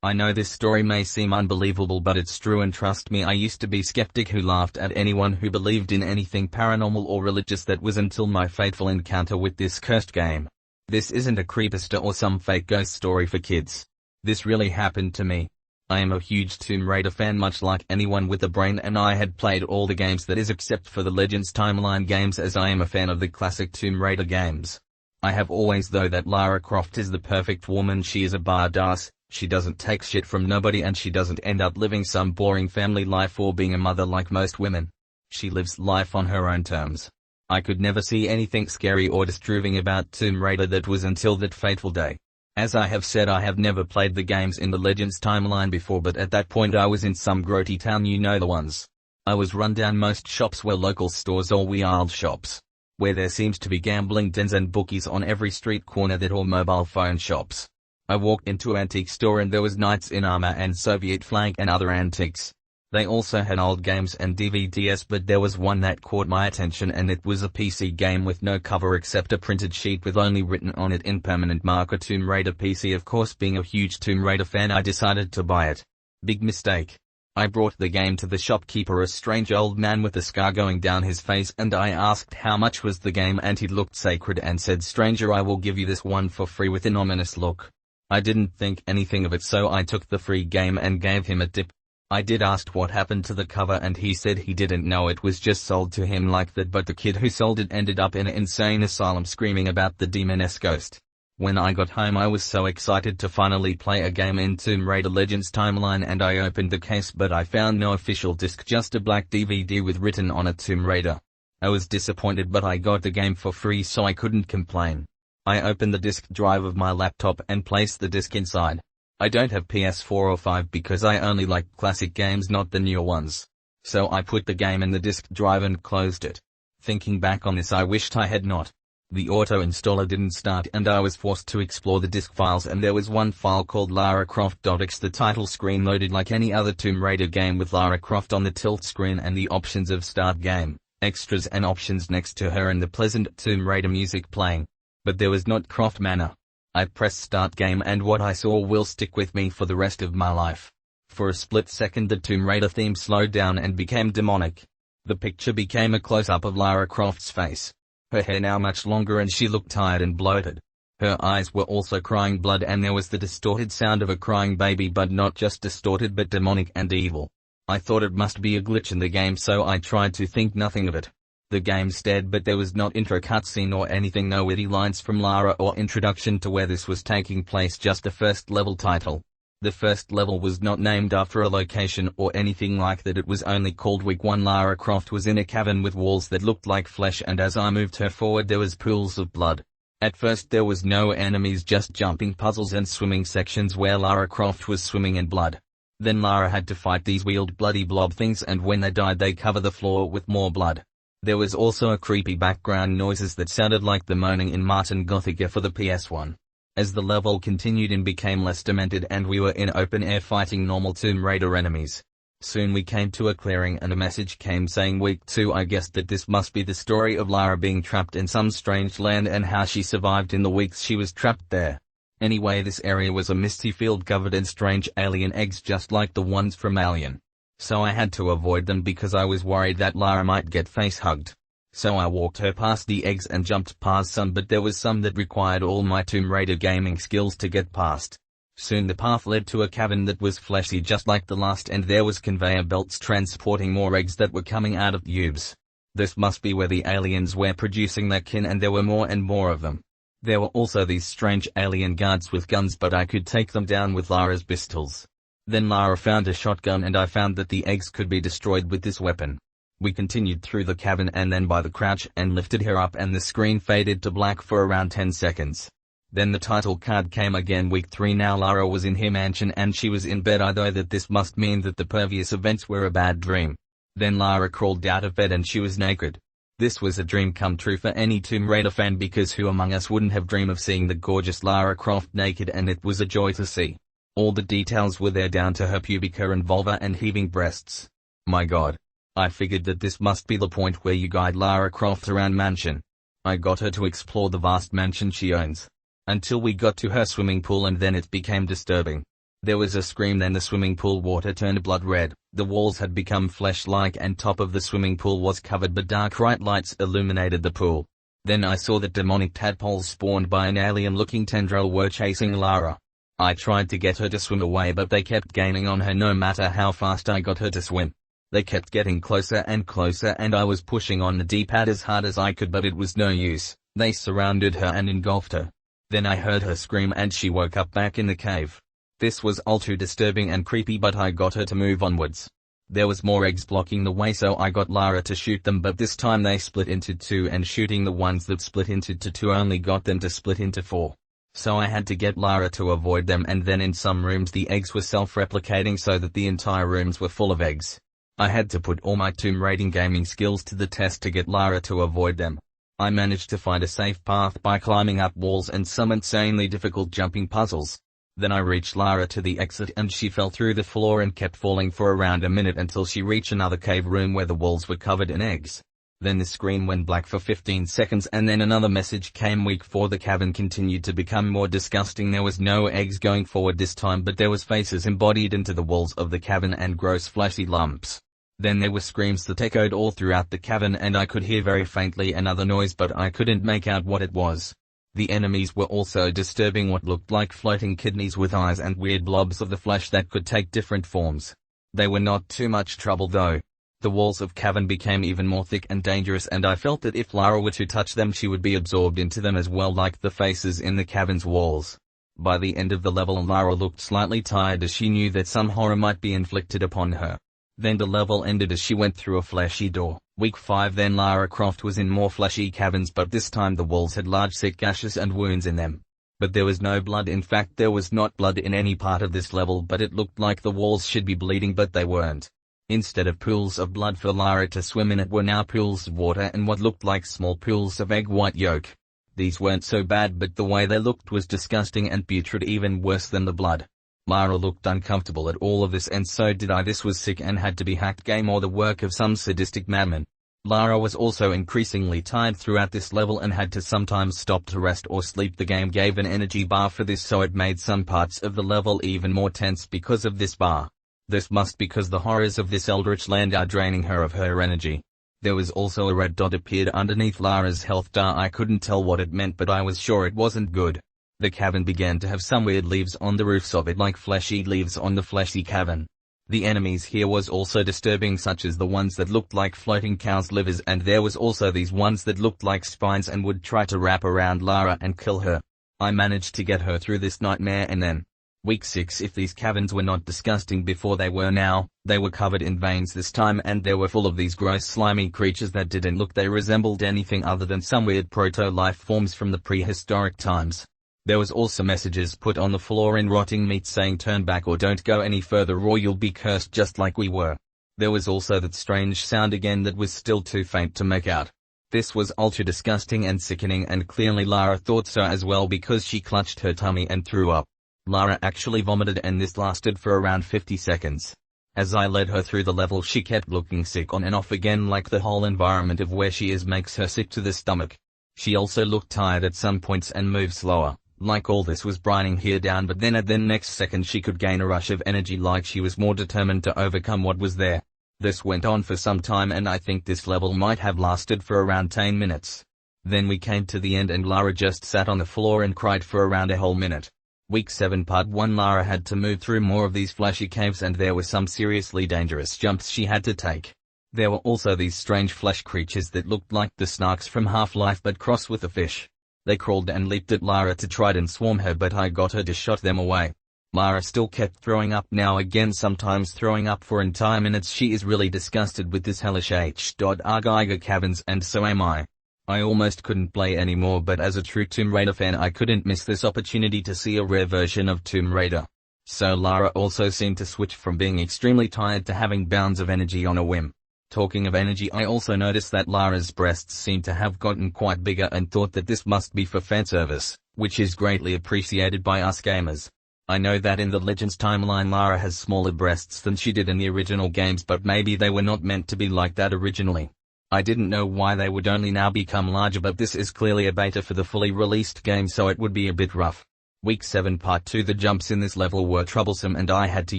I know this story may seem unbelievable, but it's true, and trust me, I used to be skeptic who laughed at anyone who believed in anything paranormal or religious. That was until my fateful encounter with this cursed game. This isn't a creepypasta or some fake ghost story for kids. This really happened to me. I am a huge Tomb Raider fan, much like anyone with a brain, and I had played all the games that is except for the Legends Timeline games, as I am a fan of the classic Tomb Raider games. I have always thought that Lara Croft is the perfect woman. She is a badass, she doesn't take shit from nobody, and she doesn't end up living some boring family life or being a mother like most women. She lives life on her own terms. I could never see anything scary or disturbing about Tomb Raider. That was until that fateful day. As I have said, I have never played the games in the Legends Timeline before, but at that point I was in some grotty town, you know the ones. I was run down. Most shops were local stores or wild shops, where there seems to be gambling dens and bookies on every street corner that or mobile phone shops. I walked into an antique store and there was knights in armor and Soviet flag and other antiques. They also had old games and DVDs, but there was one that caught my attention, and it was a PC game with no cover except a printed sheet with only written on it in permanent marker Tomb Raider PC. Of course, being a huge Tomb Raider fan, I decided to buy it. Big mistake. I brought the game to the shopkeeper, a strange old man with a scar going down his face, and I asked how much was the game, and he looked sacred and said, "Stranger, I will give you this one for free," with an ominous look. I didn't think anything of it, so I took the free game and gave him a tip. I did ask what happened to the cover, and he said he didn't know, it was just sold to him like that, but the kid who sold it ended up in an insane asylum screaming about the demon-esque ghost. When I got home, I was so excited to finally play a game in Tomb Raider Legends Timeline, and I opened the case, but I found no official disc, just a black DVD with written on it Tomb Raider. I was disappointed, but I got the game for free, so I couldn't complain. I opened the disk drive of my laptop and placed the disc inside. I don't have PS4 or 5 because I only like classic games, not the newer ones. So I put the game in the disk drive and closed it. Thinking back on this, I wished I had not. The auto-installer didn't start and I was forced to explore the disk files, and there was one file called laracroft.exe. The title screen loaded like any other Tomb Raider game, with Lara Croft on the tilt screen and the options of start game, extras and options next to her, and the pleasant Tomb Raider music playing. But there was not Croft Manor. I pressed start game, and what I saw will stick with me for the rest of my life. For a split second the Tomb Raider theme slowed down and became demonic. The picture became a close-up of Lara Croft's face. Her hair now much longer and she looked tired and bloated. Her eyes were also crying blood, and there was the distorted sound of a crying baby, but not just distorted but demonic and evil. I thought it must be a glitch in the game, so I tried to think nothing of it. The game stared, but there was not intro cutscene or anything, no witty lines from Lara or introduction to where this was taking place, just a first level title. The first level was not named after a location or anything like that, it was only called Week 1. Lara Croft was in a cavern with walls that looked like flesh, and as I moved her forward there was pools of blood. At first there was no enemies, just jumping puzzles and swimming sections where Lara Croft was swimming in blood. Then Lara had to fight these wheeled bloody blob things, and when they died they cover the floor with more blood. There was also a creepy background noises that sounded like the moaning in Martin Gothica for the PS1. As the level continued and became less demented and we were in open air fighting normal Tomb Raider enemies. Soon we came to a clearing and a message came saying Week 2. I guessed that this must be the story of Lara being trapped in some strange land and how she survived in the weeks she was trapped there. Anyway, this area was a misty field covered in strange alien eggs, just like the ones from Alien. So I had to avoid them because I was worried that Lara might get face-hugged. So I walked her past the eggs and jumped past some, but there was some that required all my Tomb Raider gaming skills to get past. Soon the path led to a cavern that was fleshy just like the last, and there was conveyor belts transporting more eggs that were coming out of tubes. This must be where the aliens were producing their kin, and there were more and more of them. There were also these strange alien guards with guns, but I could take them down with Lara's pistols. Then Lara found a shotgun and I found that the eggs could be destroyed with this weapon. We continued through the cavern and then by the crouch and lifted her up and the screen faded to black for around 10 seconds. Then the title card came again. Week 3. Now Lara was in her mansion and she was in bed. I thought that this must mean that the previous events were a bad dream. Then Lara crawled out of bed and she was naked. This was a dream come true for any Tomb Raider fan, because who among us wouldn't have dreamed of seeing the gorgeous Lara Croft naked, and it was a joy to see. All the details were there down to her pubic and vulva and heaving breasts. My god. I figured that this must be the point where you guide Lara Croft around mansion. I got her to explore the vast mansion she owns. Until we got to her swimming pool, and then it became disturbing. There was a scream, then the swimming pool water turned blood red, the walls had become flesh-like and top of the swimming pool was covered but dark bright lights illuminated the pool. Then I saw that demonic tadpoles spawned by an alien-looking tendril were chasing Lara. I tried to get her to swim away but they kept gaining on her no matter how fast I got her to swim. They kept getting closer and closer and I was pushing on the D-pad as hard as I could but it was no use. They surrounded her and engulfed her. Then I heard her scream and she woke up back in the cave. This was all too disturbing and creepy but I got her to move onwards. There was more eggs blocking the way so I got Lara to shoot them but this time they split into two and shooting the ones that split into two only got them to split into four. So I had to get Lara to avoid them and then in some rooms the eggs were self-replicating so that the entire rooms were full of eggs. I had to put all my Tomb Raiding gaming skills to the test to get Lara to avoid them. I managed to find a safe path by climbing up walls and some insanely difficult jumping puzzles. Then I reached Lara to the exit and she fell through the floor and kept falling for around a minute until she reached another cave room where the walls were covered in eggs. Then the screen went black for 15 seconds and then another message came. Week 4. The cavern continued to become more disgusting. There was no eggs going forward this time but there was faces embodied into the walls of the cavern and gross fleshy lumps. Then there were screams that echoed all throughout the cavern and I could hear very faintly another noise but I couldn't make out what it was. The enemies were also disturbing, what looked like floating kidneys with eyes and weird blobs of the flesh that could take different forms. They were not too much trouble though. The walls of cavern became even more thick and dangerous and I felt that if Lara were to touch them she would be absorbed into them as well like the faces in the cavern's walls. By the end of the level Lara looked slightly tired as she knew that some horror might be inflicted upon her. Then the level ended as she went through a fleshy door. Week 5. Then Lara Croft was in more fleshy caverns but this time the walls had large thick gashes and wounds in them. But there was no blood. In fact there was not blood in any part of this level but it looked like the walls should be bleeding but they weren't. Instead of pools of blood for Lara to swim in it were now pools of water and what looked like small pools of egg white yolk. These weren't so bad but the way they looked was disgusting and putrid, even worse than the blood. Lara looked uncomfortable at all of this and so did I. This was sick and had to be hacked game or the work of some sadistic madman. Lara was also increasingly tired throughout this level and had to sometimes stop to rest or sleep. The game gave an energy bar for this so it made some parts of the level even more tense because of this bar. This must because the horrors of this eldritch land are draining her of her energy. There was also a red dot appeared underneath Lara's health bar. I couldn't tell what it meant but I was sure it wasn't good. The cavern began to have some weird leaves on the roofs of it like fleshy leaves on the fleshy cavern. The enemies here was also disturbing, such as the ones that looked like floating cow's livers and there was also these ones that looked like spines and would try to wrap around Lara and kill her. I managed to get her through this nightmare and then. Week 6. If these caverns were not disgusting before they were now, they were covered in veins this time and they were full of these gross slimy creatures that didn't look they resembled anything other than some weird proto-life forms from the prehistoric times. There was also messages put on the floor in rotting meat saying turn back or don't go any further or you'll be cursed just like we were. There was also that strange sound again that was still too faint to make out. This was ultra disgusting and sickening and clearly Lara thought so as well because she clutched her tummy and threw up. Lara actually vomited and this lasted for around 50 seconds. As I led her through the level she kept looking sick on and off again like the whole environment of where she is makes her sick to the stomach. She also looked tired at some points and moved slower. Like all this was brining her down but then at the next second she could gain a rush of energy like she was more determined to overcome what was there. This went on for some time and I think this level might have lasted for around 10 minutes. Then we came to the end and Lara just sat on the floor and cried for around a whole minute. Week 7 Part 1. Lara had to move through more of these flashy caves and there were some seriously dangerous jumps she had to take. There were also these strange flesh creatures that looked like the snarks from Half-Life but crossed with a fish. They crawled and leaped at Lara to try and swarm her but I got her to shot them away. Lara still kept throwing up now again, sometimes throwing up for entire minutes. She is really disgusted with this hellish H.R. caverns and so am I. I almost couldn't play anymore but as a true Tomb Raider fan I couldn't miss this opportunity to see a rare version of Tomb Raider. So Lara also seemed to switch from being extremely tired to having bounds of energy on a whim. Talking of energy, I also noticed that Lara's breasts seemed to have gotten quite bigger and thought that this must be for fan service, which is greatly appreciated by us gamers. I know that in the Legends timeline Lara has smaller breasts than she did in the original games but maybe they were not meant to be like that originally. I didn't know why they would only now become larger but this is clearly a beta for the fully released game so it would be a bit rough. Week 7 Part 2. The jumps in this level were troublesome and I had to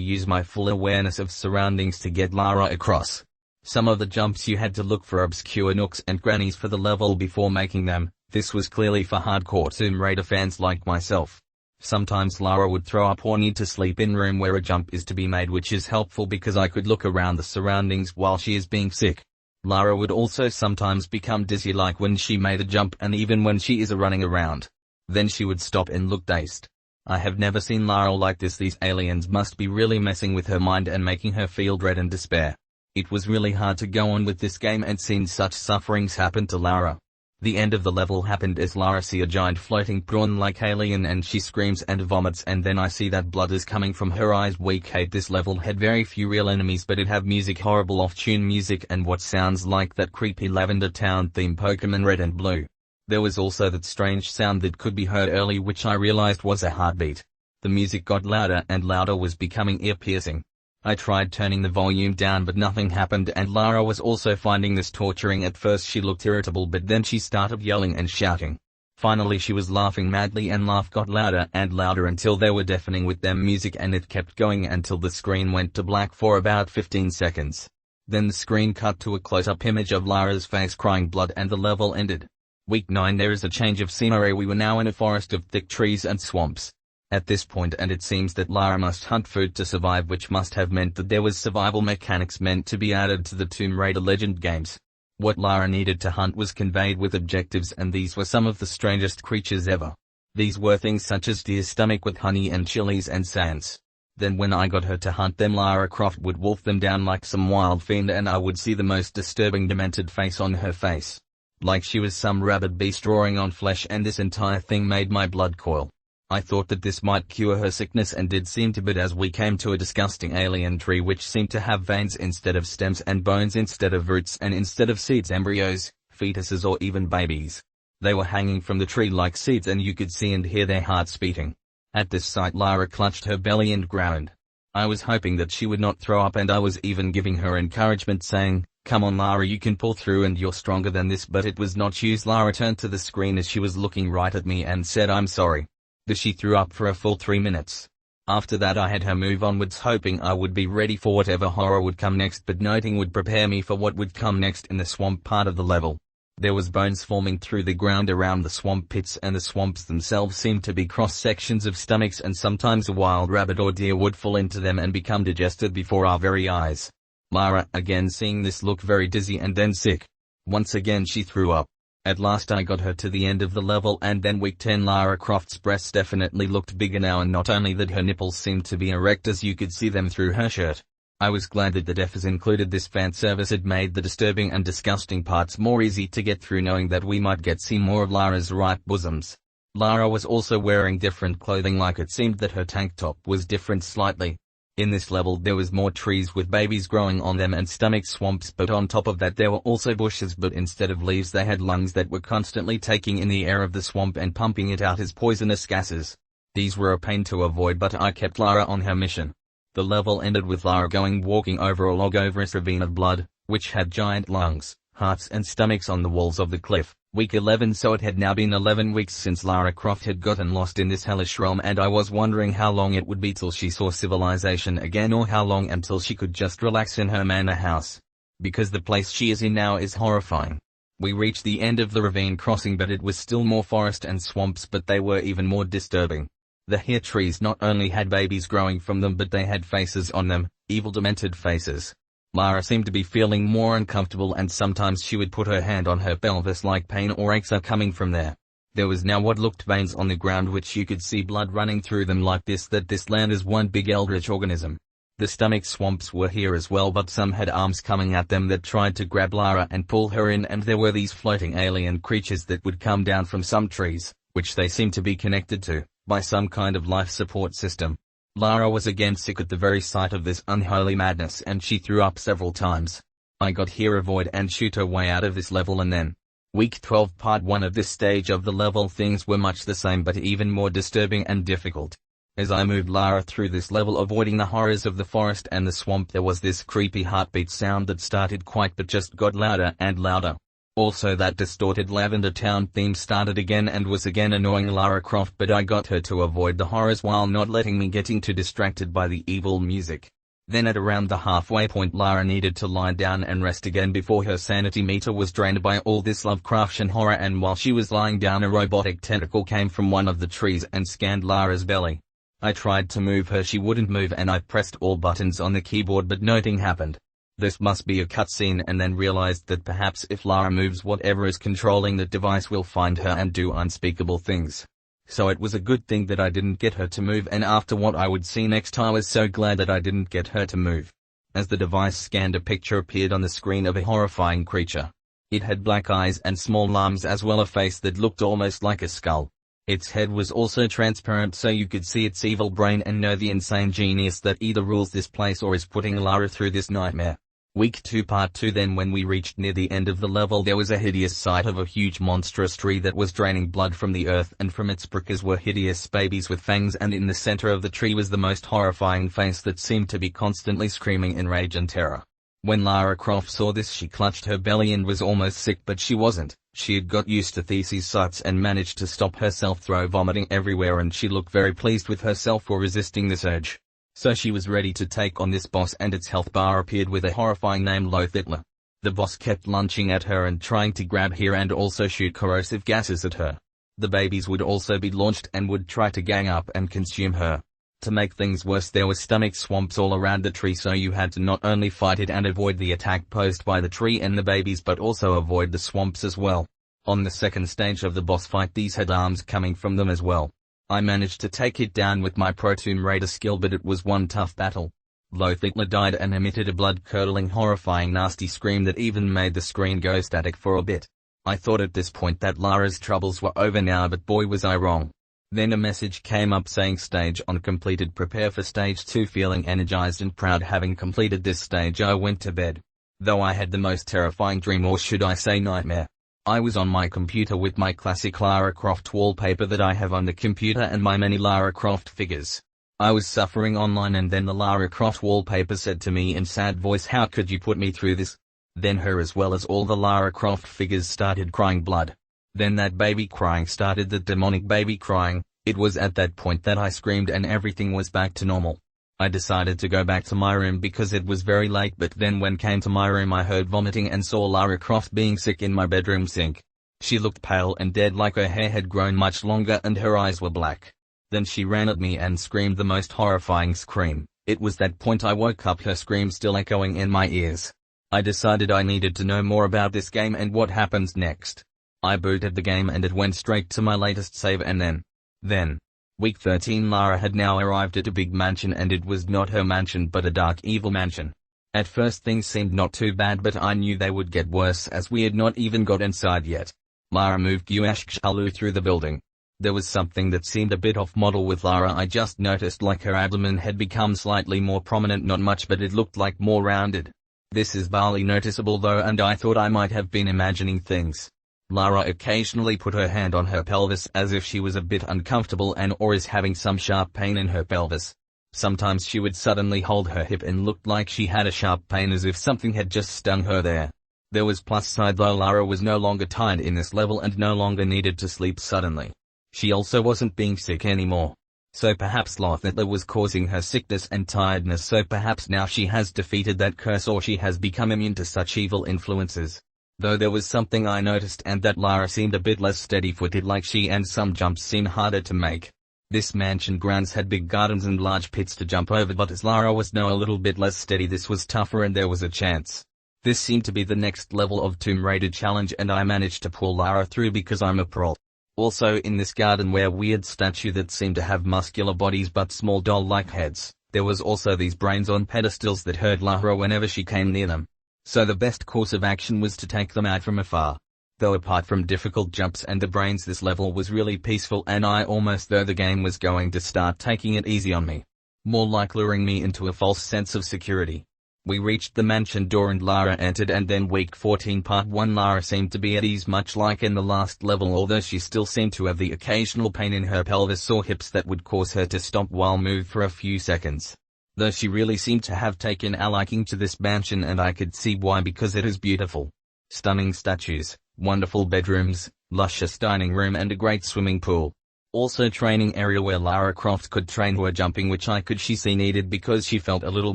use my full awareness of surroundings to get Lara across. Some of the jumps you had to look for obscure nooks and crannies for the level before making them. This was clearly for hardcore Tomb Raider fans like myself. Sometimes Lara would throw up or need to sleep in room where a jump is to be made, which is helpful because I could look around the surroundings while she is being sick. Lara would also sometimes become dizzy, like when she made a jump and even when she is running around. Then she would stop and look dazed. I have never seen Lara like this. These aliens must be really messing with her mind and making her feel dread and despair. It was really hard to go on with this game and seen such sufferings happen to Lara. The end of the level happened as Lara sees a giant floating prawn-like alien and she screams and vomits, and then I see that blood is coming from her eyes. Week 8. This level had very few real enemies, but it had music, horrible off-tune music, and what sounds like that creepy Lavender Town theme Pokemon Red and Blue. There was also that strange sound that could be heard early, which I realized was a heartbeat. The music got louder and louder, was becoming ear-piercing. I tried turning the volume down but nothing happened, and Lara was also finding this torturing. At first she looked irritable, but then she started yelling and shouting. Finally she was laughing madly and laugh got louder and louder until they were deafening with their music, and it kept going until the screen went to black for about 15 seconds. Then the screen cut to a close-up image of Lara's face crying blood and the level ended. Week 9. There is a change of scenery. We were now in a forest of thick trees and swamps. At this point, and it seems that Lara must hunt food to survive, which must have meant that there was survival mechanics meant to be added to the Tomb Raider Legend games. What Lara needed to hunt was conveyed with objectives, and these were some of the strangest creatures ever. These were things such as deer stomach with honey and chilies and sands. Then when I got her to hunt them, Lara Croft would wolf them down like some wild fiend, and I would see the most disturbing demented face on her face. Like she was some rabid beast drawing on flesh, and this entire thing made my blood coil. I thought that this might cure her sickness, and did seem to, but as we came to a disgusting alien tree which seemed to have veins instead of stems and bones instead of roots, and instead of seeds embryos, fetuses or even babies. They were hanging from the tree like seeds, and you could see and hear their hearts beating. At this sight Lara clutched her belly and groaned. I was hoping that she would not throw up, and I was even giving her encouragement, saying, "Come on Lara, you can pull through and you're stronger than this," but it was not use. Lara turned to the screen as she was looking right at me and said, "I'm sorry." She threw up for a full 3 minutes. After that I had her move onwards, hoping I would be ready for whatever horror would come next, but noting would prepare me for what would come next in the swamp part of the level. There was bones forming through the ground around the swamp pits, and the swamps themselves seemed to be cross-sections of stomachs, and sometimes a wild rabbit or deer would fall into them and become digested before our very eyes. Lara, again seeing this, looked very dizzy and then sick. Once again she threw up. At last I got her to the end of the level, and then week 10. Lara Croft's breasts definitely looked bigger now, and not only that, her nipples seemed to be erect as you could see them through her shirt. I was glad that the devs included this fan service. It made the disturbing and disgusting parts more easy to get through, knowing that we might get see more of Lara's ripe bosoms. Lara was also wearing different clothing, like it seemed that her tank top was different slightly. In this level there was more trees with babies growing on them and stomach swamps, but on top of that there were also bushes, but instead of leaves they had lungs that were constantly taking in the air of the swamp and pumping it out as poisonous gases. These were a pain to avoid, but I kept Lara on her mission. The level ended with Lara walking over a log over a ravine of blood, which had giant lungs, hearts and stomachs on the walls of the cliff. Week 11. So it had now been 11 weeks since Lara Croft had gotten lost in this hellish realm, and I was wondering how long it would be till she saw civilization again, or how long until she could just relax in her manor house. Because the place she is in now is horrifying. We reached the end of the ravine crossing, but it was still more forest and swamps, but they were even more disturbing. The hair trees not only had babies growing from them, but they had faces on them, evil demented faces. Lara seemed to be feeling more uncomfortable, and sometimes she would put her hand on her pelvis like pain or aches are coming from there. There was now what looked veins on the ground, which you could see blood running through them, like this land is one big eldritch organism. The stomach swamps were here as well, but some had arms coming at them that tried to grab Lara and pull her in, and there were these floating alien creatures that would come down from some trees, which they seemed to be connected to by some kind of life support system. Lara was again sick at the very sight of this unholy madness, and she threw up several times. I got here avoid and shoot her way out of this level, and then week 12 part 1 of this stage of the level things were much the same, but even more disturbing and difficult. As I moved Lara through this level avoiding the horrors of the forest and the swamp, there was this creepy heartbeat sound that started quiet but just got louder and louder. Also that distorted Lavender Town theme started again and was again annoying Lara Croft, but I got her to avoid the horrors while not letting me getting too distracted by the evil music. Then at around the halfway point Lara needed to lie down and rest again before her sanity meter was drained by all this Lovecraftian horror, and while she was lying down a robotic tentacle came from one of the trees and scanned Lara's belly. I tried to move her, she wouldn't move, and I pressed all buttons on the keyboard but nothing happened. This must be a cutscene, and then realized that perhaps if Lara moves, whatever is controlling the device will find her and do unspeakable things. So it was a good thing that I didn't get her to move, and after what I would see next I was so glad that I didn't get her to move. As the device scanned, a picture appeared on the screen of a horrifying creature. It had black eyes and small arms as well, a face that looked almost like a skull. Its head was also transparent so you could see its evil brain and know the insane genius that either rules this place or is putting Lara through this nightmare. Week 2 Part 2. Then when we reached near the end of the level there was a hideous sight of a huge monstrous tree that was draining blood from the earth, and from its prickers were hideous babies with fangs, and in the center of the tree was the most horrifying face that seemed to be constantly screaming in rage and terror. When Lara Croft saw this she clutched her belly and was almost sick, but she wasn't. She had got used to these sights and managed to stop herself through vomiting everywhere, and she looked very pleased with herself for resisting this urge. So she was ready to take on this boss, and its health bar appeared with a horrifying name, Lothitler. The boss kept lunging at her and trying to grab her and also shoot corrosive gases at her. The babies would also be launched and would try to gang up and consume her. To make things worse, there were stomach swamps all around the tree, so you had to not only fight it and avoid the attack posed by the tree and the babies but also avoid the swamps as well. On the second stage of the boss fight these had arms coming from them as well. I managed to take it down with my Pro Tomb Raider skill, but it was one tough battle. Lothitler died and emitted a blood-curdling horrifying nasty scream that even made the screen go static for a bit. I thought at this point that Lara's troubles were over now, but boy was I wrong. Then a message came up saying stage on completed, prepare for stage 2. Feeling energized and proud having completed this stage I went to bed. Though I had the most terrifying dream, or should I say nightmare. I was on my computer with my classic Lara Croft wallpaper that I have on the computer and my many Lara Croft figures. I was suffering online, and then the Lara Croft wallpaper said to me in sad voice, "How could you put me through this?" Then her as well as all the Lara Croft figures started crying blood. Then that baby crying started, the demonic baby crying. It was at that point that I screamed and everything was back to normal. I decided to go back to my room because it was very late, but then when came to my room I heard vomiting and saw Lara Croft being sick in my bedroom sink. She looked pale and dead, like her hair had grown much longer and her eyes were black. Then she ran at me and screamed the most horrifying scream. It was that point I woke up, her scream still echoing in my ears. I decided I needed to know more about this game and what happens next. I booted the game and it went straight to my latest save, and then, Week 13 Lara had now arrived at a big mansion, and it was not her mansion but a dark evil mansion. At first things seemed not too bad, but I knew they would get worse as we had not even got inside yet. Lara moved Guashkshalu through the building. There was something that seemed a bit off model with Lara. I just noticed like her abdomen had become slightly more prominent, not much, but it looked like more rounded. This is barely noticeable though, and I thought I might have been imagining things. Lara occasionally put her hand on her pelvis as if she was a bit uncomfortable and or is having some sharp pain in her pelvis. Sometimes she would suddenly hold her hip and looked like she had a sharp pain as if something had just stung her there. There was plus side though, Lara was no longer tired in this level and no longer needed to sleep suddenly. She also wasn't being sick anymore. So perhaps Lothitler was causing her sickness and tiredness, so perhaps now she has defeated that curse or she has become immune to such evil influences. Though there was something I noticed, and that Lara seemed a bit less steady-footed, like she and some jumps seemed harder to make. This mansion grounds had big gardens and large pits to jump over, but as Lara was now a little bit less steady this was tougher and there was a chance. This seemed to be the next level of Tomb Raider challenge and I managed to pull Lara through because I'm a pro. Also in this garden were weird statue that seemed to have muscular bodies but small doll-like heads. There was also these brains on pedestals that hurt Lara whenever she came near them. So the best course of action was to take them out from afar. Though apart from difficult jumps and the brains, this level was really peaceful and I almost thought the game was going to start taking it easy on me. More like luring me into a false sense of security. We reached the mansion door and Lara entered, and then week 14 part 1 Lara seemed to be at ease much like in the last level, although she still seemed to have the occasional pain in her pelvis or hips that would cause her to stop while move for a few seconds. Though she really seemed to have taken a liking to this mansion, and I could see why, because it is beautiful. Stunning statues, wonderful bedrooms, luscious dining room and a great swimming pool. Also training area where Lara Croft could train her jumping, which she needed because she felt a little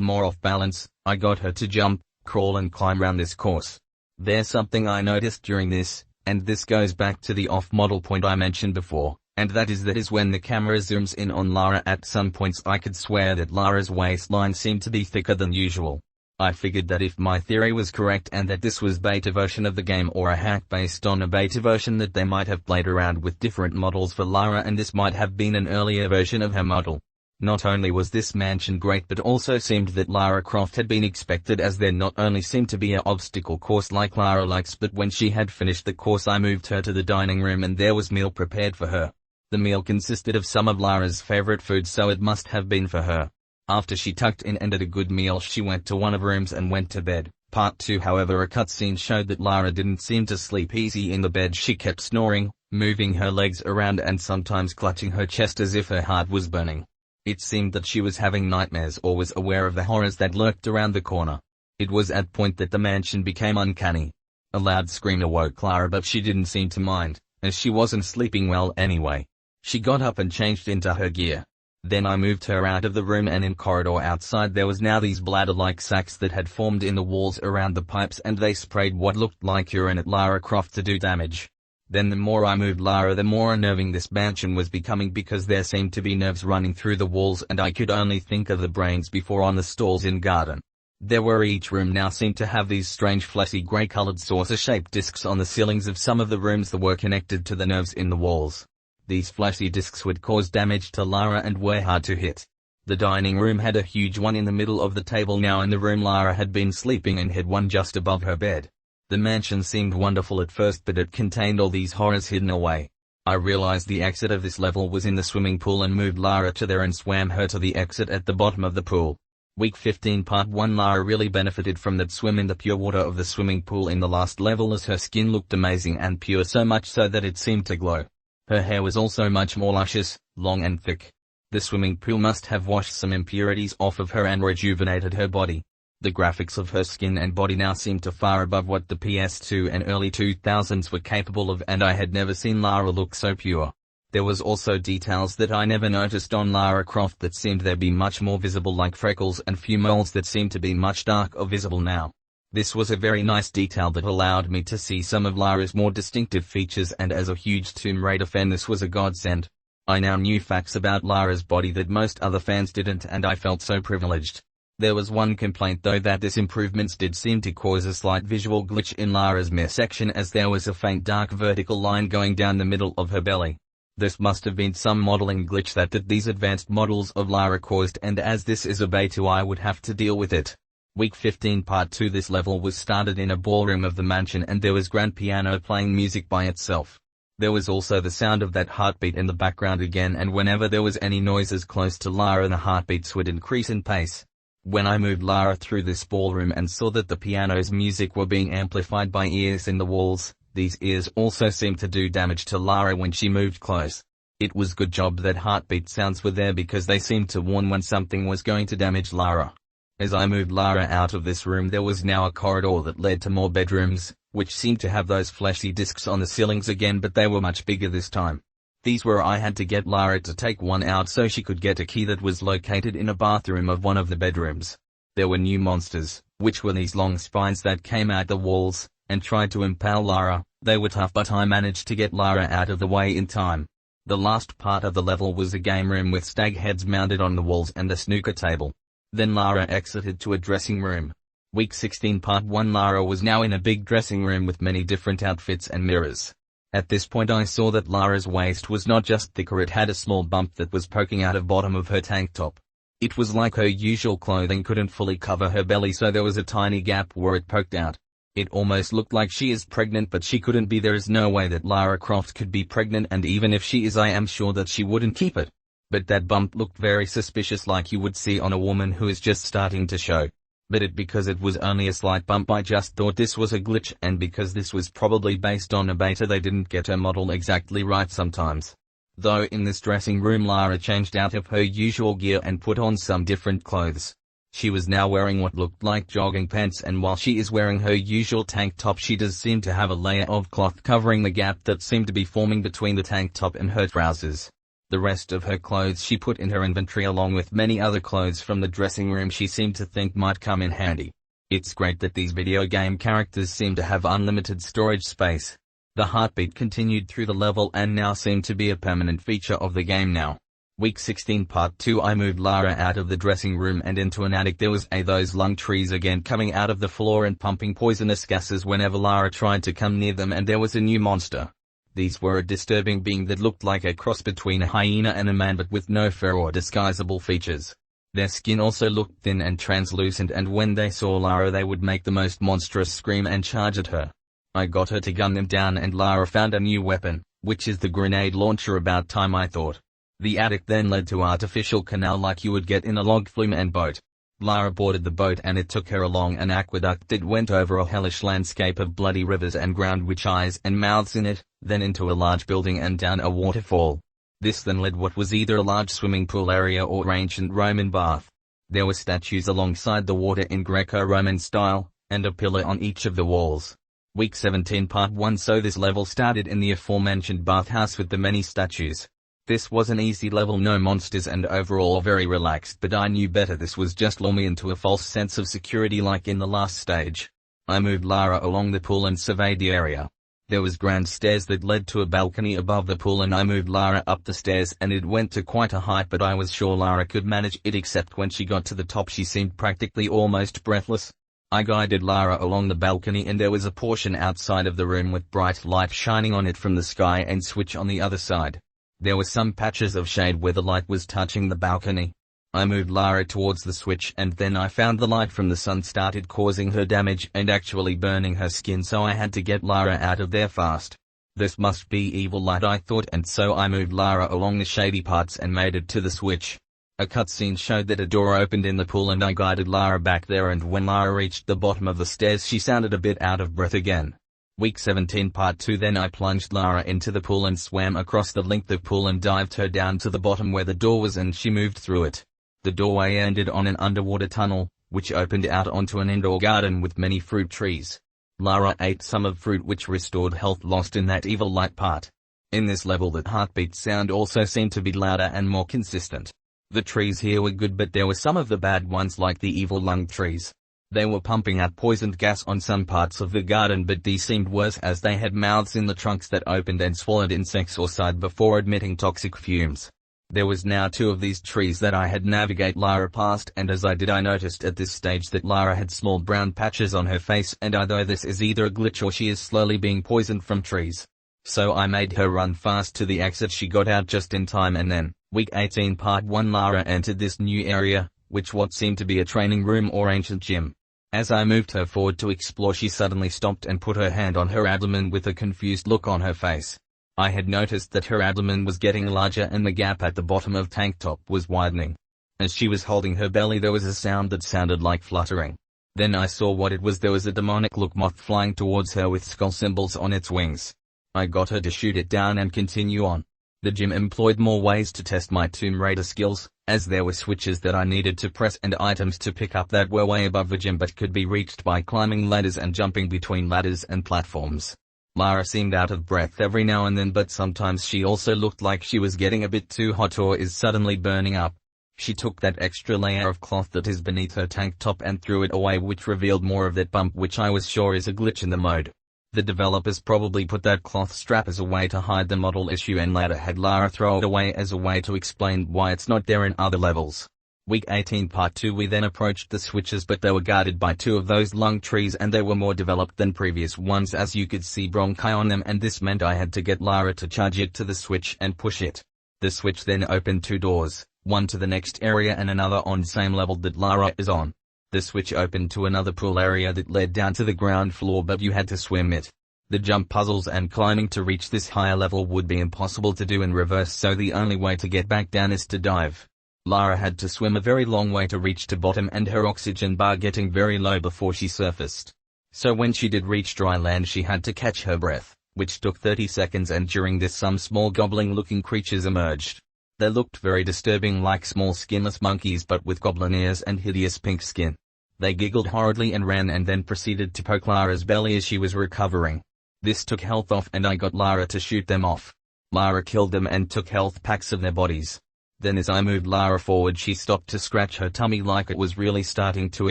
more off balance. I got her to jump, crawl and climb round this course. There's something I noticed during this, and this goes back to the off-model point I mentioned before, and that is when the camera zooms in on Lara at some points I could swear that Lara's waistline seemed to be thicker than usual. I figured that if my theory was correct and that this was beta version of the game or a hack based on a beta version, that they might have played around with different models for Lara and this might have been an earlier version of her model. Not only was this mansion great, but also seemed that Lara Croft had been expected, as there not only seemed to be an obstacle course like Lara likes, but when she had finished the course I moved her to the dining room and there was meal prepared for her. The meal consisted of some of Lara's favorite food, so it must have been for her. After she tucked in and ate a good meal, she went to one of rooms and went to bed. Part 2. However, a cutscene showed that Lara didn't seem to sleep easy in the bed. She kept snoring, moving her legs around and sometimes clutching her chest as if her heart was burning. It seemed that she was having nightmares or was aware of the horrors that lurked around the corner. It was at point that the mansion became uncanny. A loud scream awoke Lara, but she didn't seem to mind, as she wasn't sleeping well anyway. She got up and changed into her gear. Then I moved her out of the room, and in corridor outside there was now these bladder-like sacs that had formed in the walls around the pipes, and they sprayed what looked like urine at Lara Croft to do damage. Then the more I moved Lara, the more unnerving this mansion was becoming, because there seemed to be nerves running through the walls and I could only think of the brains before on the stalls in garden. There were each room now seemed to have these strange fleshy grey-colored saucer-shaped discs on the ceilings of some of the rooms that were connected to the nerves in the walls. These fleshy discs would cause damage to Lara and were hard to hit. The dining room had a huge one in the middle of the table now in the room Lara had been sleeping and had one just above her bed. The mansion seemed wonderful at first, but it contained all these horrors hidden away. I realized the exit of this level was in the swimming pool and moved Lara to there and swam her to the exit at the bottom of the pool. Week 15 Part 1. Lara really benefited from that swim in the pure water of the swimming pool in the last level, as her skin looked amazing and pure, so much so that it seemed to glow. Her hair was also much more luscious, long and thick. The swimming pool must have washed some impurities off of her and rejuvenated her body. The graphics of her skin and body now seemed to far above what the PS2 and early 2000s were capable of, and I had never seen Lara look so pure. There was also details that I never noticed on Lara Croft that seemed to be much more visible, like freckles and few moles that seemed to be much darker visible now. This was a very nice detail that allowed me to see some of Lara's more distinctive features, and as a huge Tomb Raider fan this was a godsend. I now knew facts about Lara's body that most other fans didn't, and I felt so privileged. There was one complaint though, that this improvements did seem to cause a slight visual glitch in Lara's midsection, as there was a faint dark vertical line going down the middle of her belly. This must have been some modeling glitch that these advanced models of Lara caused, and as this is a beta I would have to deal with it. Week 15 Part 2. This level was started in a ballroom of the mansion and there was grand piano playing music by itself. There was also the sound of that heartbeat in the background again, and whenever there was any noises close to Lara the heartbeats would increase in pace. When I moved Lara through this ballroom and saw that the piano's music were being amplified by ears in the walls, these ears also seemed to do damage to Lara when she moved close. It was good job that heartbeat sounds were there, because they seemed to warn when something was going to damage Lara. As I moved Lara out of this room, there was now a corridor that led to more bedrooms, which seemed to have those fleshy discs on the ceilings again, but they were much bigger this time. These were I had to get Lara to take one out so she could get a key that was located in a bathroom of one of the bedrooms. There were new monsters, which were these long spines that came out the walls, and tried to impale Lara. They were tough, but I managed to get Lara out of the way in time. The last part of the level was a game room with stag heads mounted on the walls and a snooker table. Then Lara exited to a dressing room. Week 16 Part 1. Lara was now in a big dressing room with many different outfits and mirrors. At this point I saw that Lara's waist was not just thicker, it had a small bump that was poking out of bottom of her tank top. It was like her usual clothing couldn't fully cover her belly, so there was a tiny gap where it poked out. It almost looked like she is pregnant, but she couldn't be. There is no way that Lara Croft could be pregnant, and even if she is, I am sure that she wouldn't keep it. But that bump looked very suspicious, like you would see on a woman who is just starting to show. But because it was only a slight bump, I just thought this was a glitch, and because this was probably based on a beta, they didn't get her model exactly right sometimes. Though in this dressing room Lara changed out of her usual gear and put on some different clothes. She was now wearing what looked like jogging pants, and while she is wearing her usual tank top, she does seem to have a layer of cloth covering the gap that seemed to be forming between the tank top and her trousers. The rest of her clothes she put in her inventory along with many other clothes from the dressing room she seemed to think might come in handy. It's great that these video game characters seem to have unlimited storage space. The heartbeat continued through the level and now seemed to be a permanent feature of the game now. Week 16 Part 2. I moved Lara out of the dressing room and into an attic. There was those lung trees again coming out of the floor and pumping poisonous gases whenever Lara tried to come near them, and there was a new monster. These were a disturbing being that looked like a cross between a hyena and a man, but with no fur or disguisable features. Their skin also looked thin and translucent, and when they saw Lara they would make the most monstrous scream and charge at her. I got her to gun them down, and Lara found a new weapon, which is the grenade launcher. About time, I thought. The attic then led to artificial canal like you would get in a log flume and boat. Lara boarded the boat and it took her along an aqueduct that went over a hellish landscape of bloody rivers and ground with eyes and mouths in it, then into a large building and down a waterfall. This then led what was either a large swimming pool area or ancient Roman bath. There were statues alongside the water in Greco-Roman style, and a pillar on each of the walls. Week 17 Part 1. So this level started in the aforementioned bathhouse with the many statues. This was an easy level, no monsters, and overall very relaxed, but I knew better. This was just lure me into a false sense of security like in the last stage. I moved Lara along the pool and surveyed the area. There was grand stairs that led to a balcony above the pool, and I moved Lara up the stairs and it went to quite a height, but I was sure Lara could manage it, except when she got to the top she seemed practically almost breathless. I guided Lara along the balcony and there was a portion outside of the room with bright light shining on it from the sky and switch on the other side. There were some patches of shade where the light was touching the balcony. I moved Lara towards the switch and then I found the light from the sun started causing her damage and actually burning her skin, so I had to get Lara out of there fast. This must be evil light, I thought, and so I moved Lara along the shady parts and made it to the switch. A cutscene showed that a door opened in the pool and I guided Lara back there, and when Lara reached the bottom of the stairs she sounded a bit out of breath again. Week 17 Part 2. Then I plunged Lara into the pool and swam across the length of pool and dived her down to the bottom where the door was, and she moved through it. The doorway ended on an underwater tunnel, which opened out onto an indoor garden with many fruit trees. Lara ate some of fruit which restored health lost in that evil light part. In this level the heartbeat sound also seemed to be louder and more consistent. The trees here were good, but there were some of the bad ones like the evil lung trees. They were pumping out poisoned gas on some parts of the garden, but these seemed worse as they had mouths in the trunks that opened and swallowed insects or sighed before emitting toxic fumes. There was now 2 of these trees that I had navigate Lara past, and as I did I noticed at this stage that Lara had small brown patches on her face, and either this is either a glitch or she is slowly being poisoned from trees. So I made her run fast to the exit. She got out just in time, and then, Week 18 Part 1. Lara entered this new area, which what seemed to be a training room or ancient gym. As I moved her forward to explore she suddenly stopped and put her hand on her abdomen with a confused look on her face. I had noticed that her abdomen was getting larger and the gap at the bottom of tank top was widening. As she was holding her belly there was a sound that sounded like fluttering. Then I saw what it was. There was a demonic look moth flying towards her with skull symbols on its wings. I got her to shoot it down and continue on. The gym employed more ways to test my Tomb Raider skills, as there were switches that I needed to press and items to pick up that were way above the gym but could be reached by climbing ladders and jumping between ladders and platforms. Lara seemed out of breath every now and then, but sometimes she also looked like she was getting a bit too hot or is suddenly burning up. She took that extra layer of cloth that is beneath her tank top and threw it away, which revealed more of that bump, which I was sure is a glitch in the mode. The developers probably put that cloth strap as a way to hide the model issue and later had Lara throw it away as a way to explain why it's not there in other levels. Week 18 Part 2. We then approached the switches, but they were guarded by 2 of those lung trees and they were more developed than previous ones, as you could see bronchi on them, and this meant I had to get Lara to charge it to the switch and push it. The switch then opened 2 doors, one to the next area and another on same level that Lara is on. The switch opened to another pool area that led down to the ground floor, but you had to swim it. The jump puzzles and climbing to reach this higher level would be impossible to do in reverse, so the only way to get back down is to dive. Lara had to swim a very long way to reach to bottom, and her oxygen bar getting very low before she surfaced. So when she did reach dry land she had to catch her breath, which took 30 seconds, and during this some small gobbling looking creatures emerged. They looked very disturbing, like small skinless monkeys but with goblin ears and hideous pink skin. They giggled horridly and ran and then proceeded to poke Lara's belly as she was recovering. This took health off and I got Lara to shoot them off. Lara killed them and took health packs of their bodies. Then as I moved Lara forward, she stopped to scratch her tummy like it was really starting to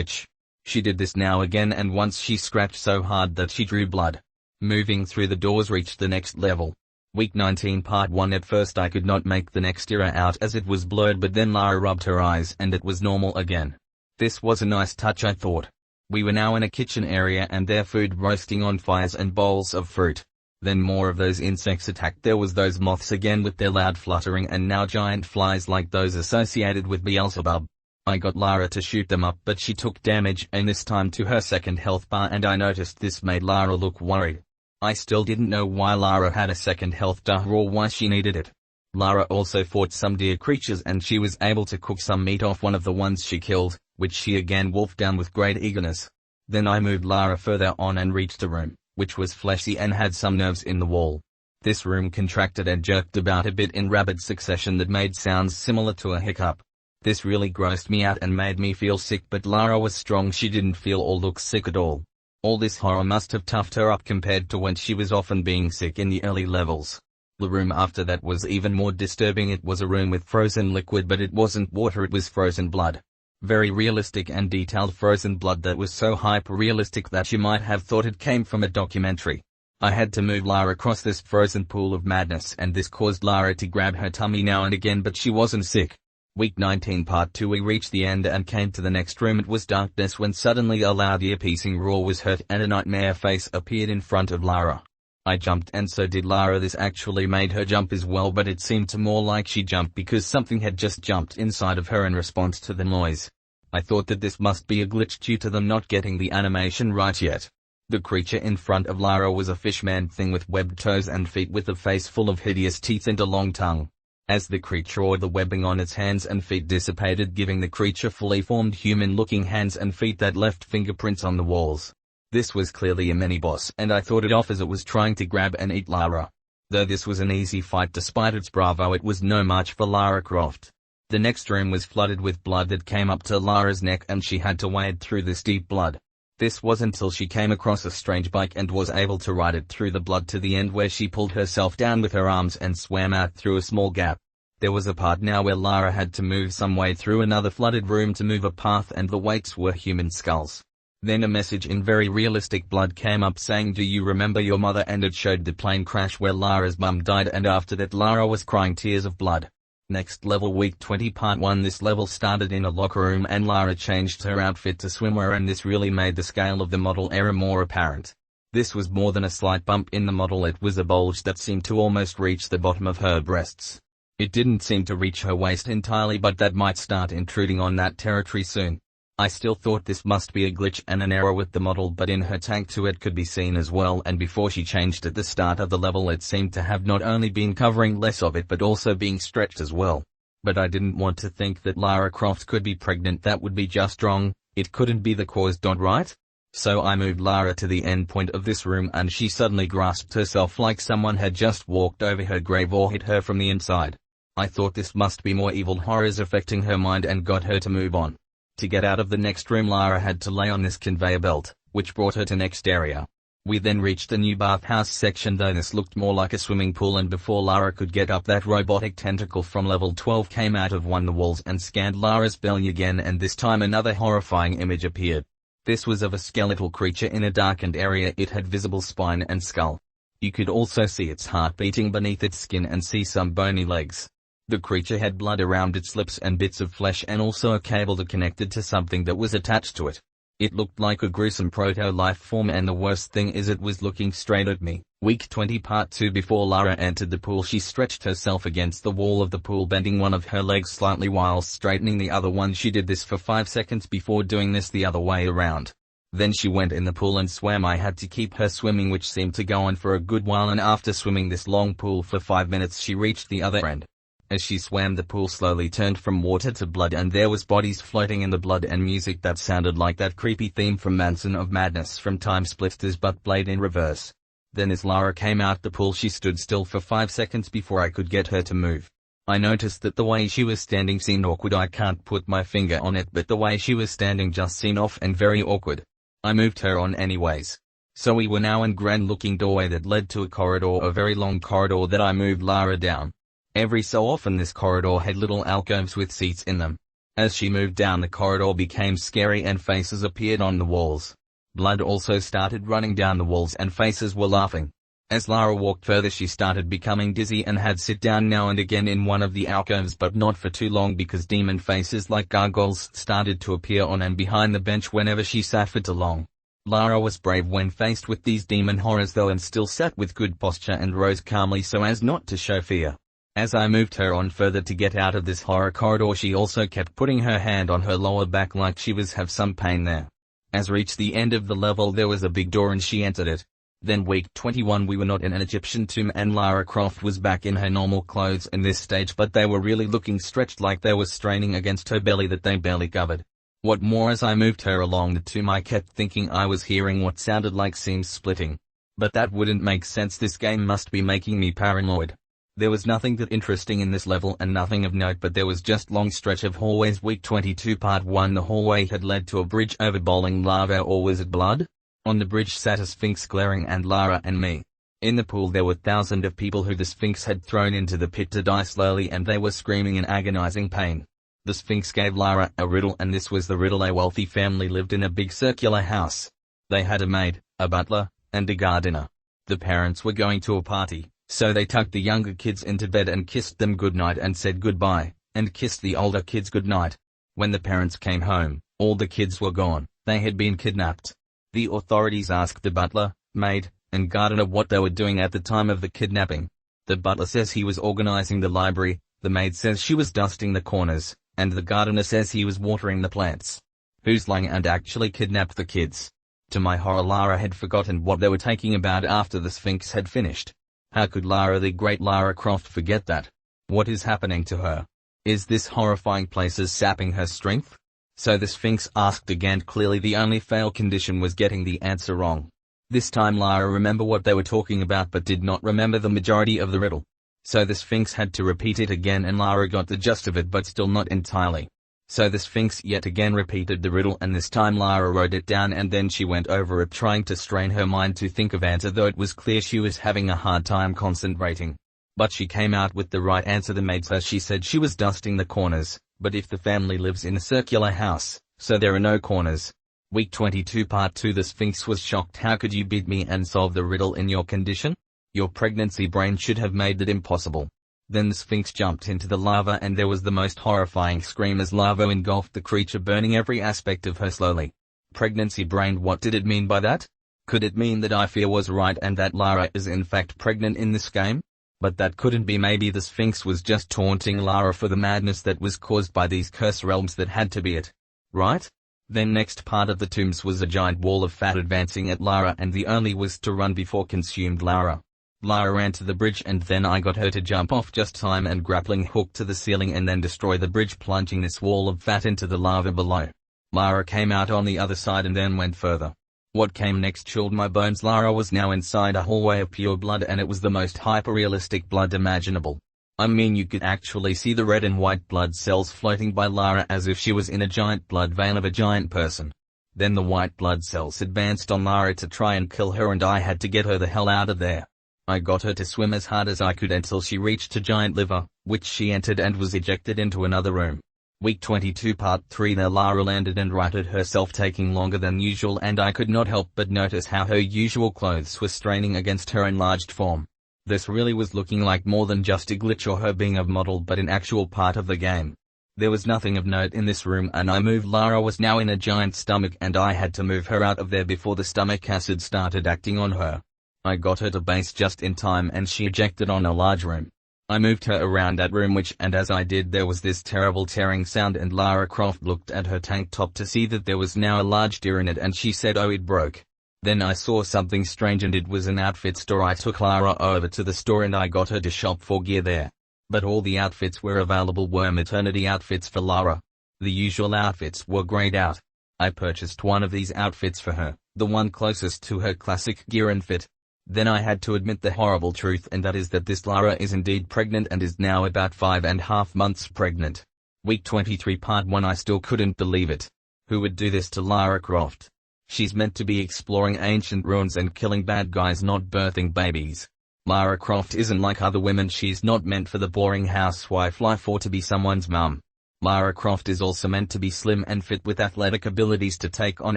itch. She did this now again, and once she scratched so hard that she drew blood. Moving through the doors reached the next level. Week 19 Part 1. At first I could not make the next era out as it was blurred, but then Lara rubbed her eyes and it was normal again. This was a nice touch, I thought. We were now in a kitchen area and there food roasting on fires and bowls of fruit. Then more of those insects attacked. There was those moths again with their loud fluttering, and now giant flies like those associated with Beelzebub. I got Lara to shoot them up, but she took damage, and this time to her second health bar, and I noticed this made Lara look worried. I still didn't know why Lara had a second health bar or why she needed it. Lara also fought some deer creatures and she was able to cook some meat off one of the ones she killed, which she again wolfed down with great eagerness. Then I moved Lara further on and reached a room, which was fleshy and had some nerves in the wall. This room contracted and jerked about a bit in rapid succession that made sounds similar to a hiccup. This really grossed me out and made me feel sick, but Lara was strong. She didn't feel or look sick at all. All this horror must have toughed her up compared to when she was often being sick in the early levels. The room after that was even more disturbing. It was a room with frozen liquid, but it wasn't water, it was frozen blood. Very realistic and detailed frozen blood that was so hyper-realistic that you might have thought it came from a documentary. I had to move Lara across this frozen pool of madness, and this caused Lara to grab her tummy now and again, but she wasn't sick. Week 19 Part 2. We reached the end and came to the next room. It was darkness when suddenly a loud ear-piercing roar was heard and a nightmare face appeared in front of Lara. I jumped and so did Lara. This actually made her jump as well, but it seemed to more like she jumped because something had just jumped inside of her in response to the noise. I thought that this must be a glitch due to them not getting the animation right yet. The creature in front of Lara was a fishman thing with webbed toes and feet with a face full of hideous teeth and a long tongue. As the creature or the webbing on its hands and feet dissipated, giving the creature fully formed human-looking hands and feet that left fingerprints on the walls. This was clearly a mini-boss, and I thought it off as it was trying to grab and eat Lara. Though this was an easy fight despite its bravo, it was no match for Lara Croft. The next room was flooded with blood that came up to Lara's neck and she had to wade through this deep blood. This was until she came across a strange bike and was able to ride it through the blood to the end where she pulled herself down with her arms and swam out through a small gap. There was a part now where Lara had to move some way through another flooded room to move a path, and the weights were human skulls. Then a message in very realistic blood came up saying, "Do you remember your mother?" and it showed the plane crash where Lara's mum died, and after that Lara was crying tears of blood. Next level. Week 20 Part 1. This level started in a locker room and Lara changed her outfit to swimwear, and this really made the scale of the model error more apparent. This was more than a slight bump in the model, it was a bulge that seemed to almost reach the bottom of her breasts. It didn't seem to reach her waist entirely, but that might start intruding on that territory soon. I still thought this must be a glitch and an error with the model, but in her tank too it could be seen as well, and before she changed at the start of the level it seemed to have not only been covering less of it but also being stretched as well. But I didn't want to think that Lara Croft could be pregnant. That would be just wrong. It couldn't be the cause, right? So I moved Lara to the end point of this room and she suddenly grasped herself like someone had just walked over her grave or hit her from the inside. I thought this must be more evil horrors affecting her mind and got her to move on. To get out of the next room Lara had to lay on this conveyor belt, which brought her to next area. We then reached the new bathhouse section, though this looked more like a swimming pool, and before Lara could get up that robotic tentacle from level 12 came out of one of the walls and scanned Lara's belly again, and this time another horrifying image appeared. This was of a skeletal creature in a darkened area. It had visible spine and skull. You could also see its heart beating beneath its skin and see some bony legs. The creature had blood around its lips and bits of flesh and also a cable that connected to something that was attached to it. It looked like a gruesome proto-life form, and the worst thing is it was looking straight at me. Week 20 Part 2. Before Lara entered the pool she stretched herself against the wall of the pool, bending one of her legs slightly while straightening the other one. She did this for 5 seconds before doing this the other way around. Then she went in the pool and swam. I had to keep her swimming, which seemed to go on for a good while, and after swimming this long pool for 5 minutes she reached the other end. As she swam the pool slowly turned from water to blood, and there was bodies floating in the blood and music that sounded like that creepy theme from Manson of Madness from Time Splitters but played in reverse. Then as Lara came out the pool she stood still for 5 seconds before I could get her to move. I noticed that the way she was standing seemed awkward. I can't put my finger on it, but the way she was standing just seemed off and very awkward. I moved her on anyways. So we were now in grand looking doorway that led to a corridor, a very long corridor that I moved Lara down. Every so often this corridor had little alcoves with seats in them. As she moved down, the corridor became scary and faces appeared on the walls. Blood also started running down the walls and faces were laughing. As Lara walked further, she started becoming dizzy and had sit down now and again in one of the alcoves, but not for too long because demon faces like gargoyles started to appear on and behind the bench whenever she sat for too long. Lara was brave when faced with these demon horrors though, and still sat with good posture and rose calmly so as not to show fear. As I moved her on further to get out of this horror corridor, she also kept putting her hand on her lower back like she was have some pain there. As reached the end of the level, there was a big door and she entered it. Then week 21, we were not in an Egyptian tomb and Lara Croft was back in her normal clothes in this stage, but they were really looking stretched like they were straining against her belly that they barely covered. What more, as I moved her along the tomb, I kept thinking I was hearing what sounded like seams splitting. But that wouldn't make sense. This game must be making me paranoid. There was nothing that interesting in this level and nothing of note, but there was just long stretch of hallways. Week 22 Part 1. The hallway had led to a bridge over boiling lava, or was it blood? On the bridge sat a sphinx glaring at Lara and me. In the pool there were thousands of people who the sphinx had thrown into the pit to die slowly, and they were screaming in agonizing pain. The sphinx gave Lara a riddle, and this was the riddle. A wealthy family lived in a big circular house. They had a maid, a butler, and a gardener. The parents were going to a party, so they tucked the younger kids into bed and kissed them goodnight and said goodbye, and kissed the older kids goodnight. When the parents came home, all the kids were gone. They had been kidnapped. The authorities asked the butler, maid, and gardener what they were doing at the time of the kidnapping. The butler says he was organizing the library, the maid says she was dusting the corners, and the gardener says he was watering the plants. Who's lying and actually kidnapped the kids? To my horror, Lara had forgotten what they were talking about after the sphinx had finished. How could Lara, the great Lara Croft, forget that? What is happening to her? Is this horrifying places sapping her strength? So the sphinx asked again. Clearly the only fail condition was getting the answer wrong. This time Lara remembered what they were talking about but did not remember the majority of the riddle. So the sphinx had to repeat it again, and Lara got the gist of it but still not entirely. So the sphinx yet again repeated the riddle, and this time Lara wrote it down and then she went over it trying to strain her mind to think of answer, though it was clear she was having a hard time concentrating. But she came out with the right answer. The maid says she said she was dusting the corners, but if the family lives in a circular house, so there are no corners. Week 22 Part 2. The sphinx was shocked. How could you beat me and solve the riddle in your condition? Your pregnancy brain should have made it impossible. Then the sphinx jumped into the lava and there was the most horrifying scream as lava engulfed the creature, burning every aspect of her slowly. Pregnancy brain, what did it mean by that? Could it mean that I fear was right and that Lara is in fact pregnant in this game? But that couldn't be. Maybe the sphinx was just taunting Lara for the madness that was caused by these cursed realms. That had to be it. Right? Then next part of the tombs was a giant wall of fat advancing at Lara, and the only was to run before consumed Lara. Lara ran to the bridge and then I got her to jump off just time and grappling hook to the ceiling and then destroy the bridge, plunging this wall of fat into the lava below. Lara came out on the other side and then went further. What came next chilled my bones. Lara was now inside a hallway of pure blood, and it was the most hyper-realistic blood imaginable. I mean, you could actually see the red and white blood cells floating by Lara as if she was in a giant blood vein of a giant person. Then the white blood cells advanced on Lara to try and kill her, and I had to get her the hell out of there. I got her to swim as hard as I could until she reached a giant liver, which she entered and was ejected into another room. Week 22 Part 3. There Lara landed and righted herself, taking longer than usual, and I could not help but notice how her usual clothes were straining against her enlarged form. This really was looking like more than just a glitch or her being a model, but an actual part of the game. There was nothing of note in this room, and I moved. Lara was now in a giant stomach and I had to move her out of there before the stomach acid started acting on her. I got her to base just in time and she ejected on a large room. I moved her around that room and as I did there was this terrible tearing sound, and Lara Croft looked at her tank top to see that there was now a large tear in it and she said, "Oh, it broke." Then I saw something strange and it was an outfit store. I took Lara over to the store and I got her to shop for gear there. But all the outfits were available were maternity outfits for Lara. The usual outfits were grayed out. I purchased one of these outfits for her, the one closest to her classic gear and fit. Then I had to admit the horrible truth, and that is that this Lara is indeed pregnant and is now about 5.5 months pregnant. Week 23 Part 1. I still couldn't believe it. Who would do this to Lara Croft? She's meant to be exploring ancient ruins and killing bad guys, not birthing babies. Lara Croft isn't like other women. She's not meant for the boring housewife life or to be someone's mum. Lara Croft is also meant to be slim and fit with athletic abilities to take on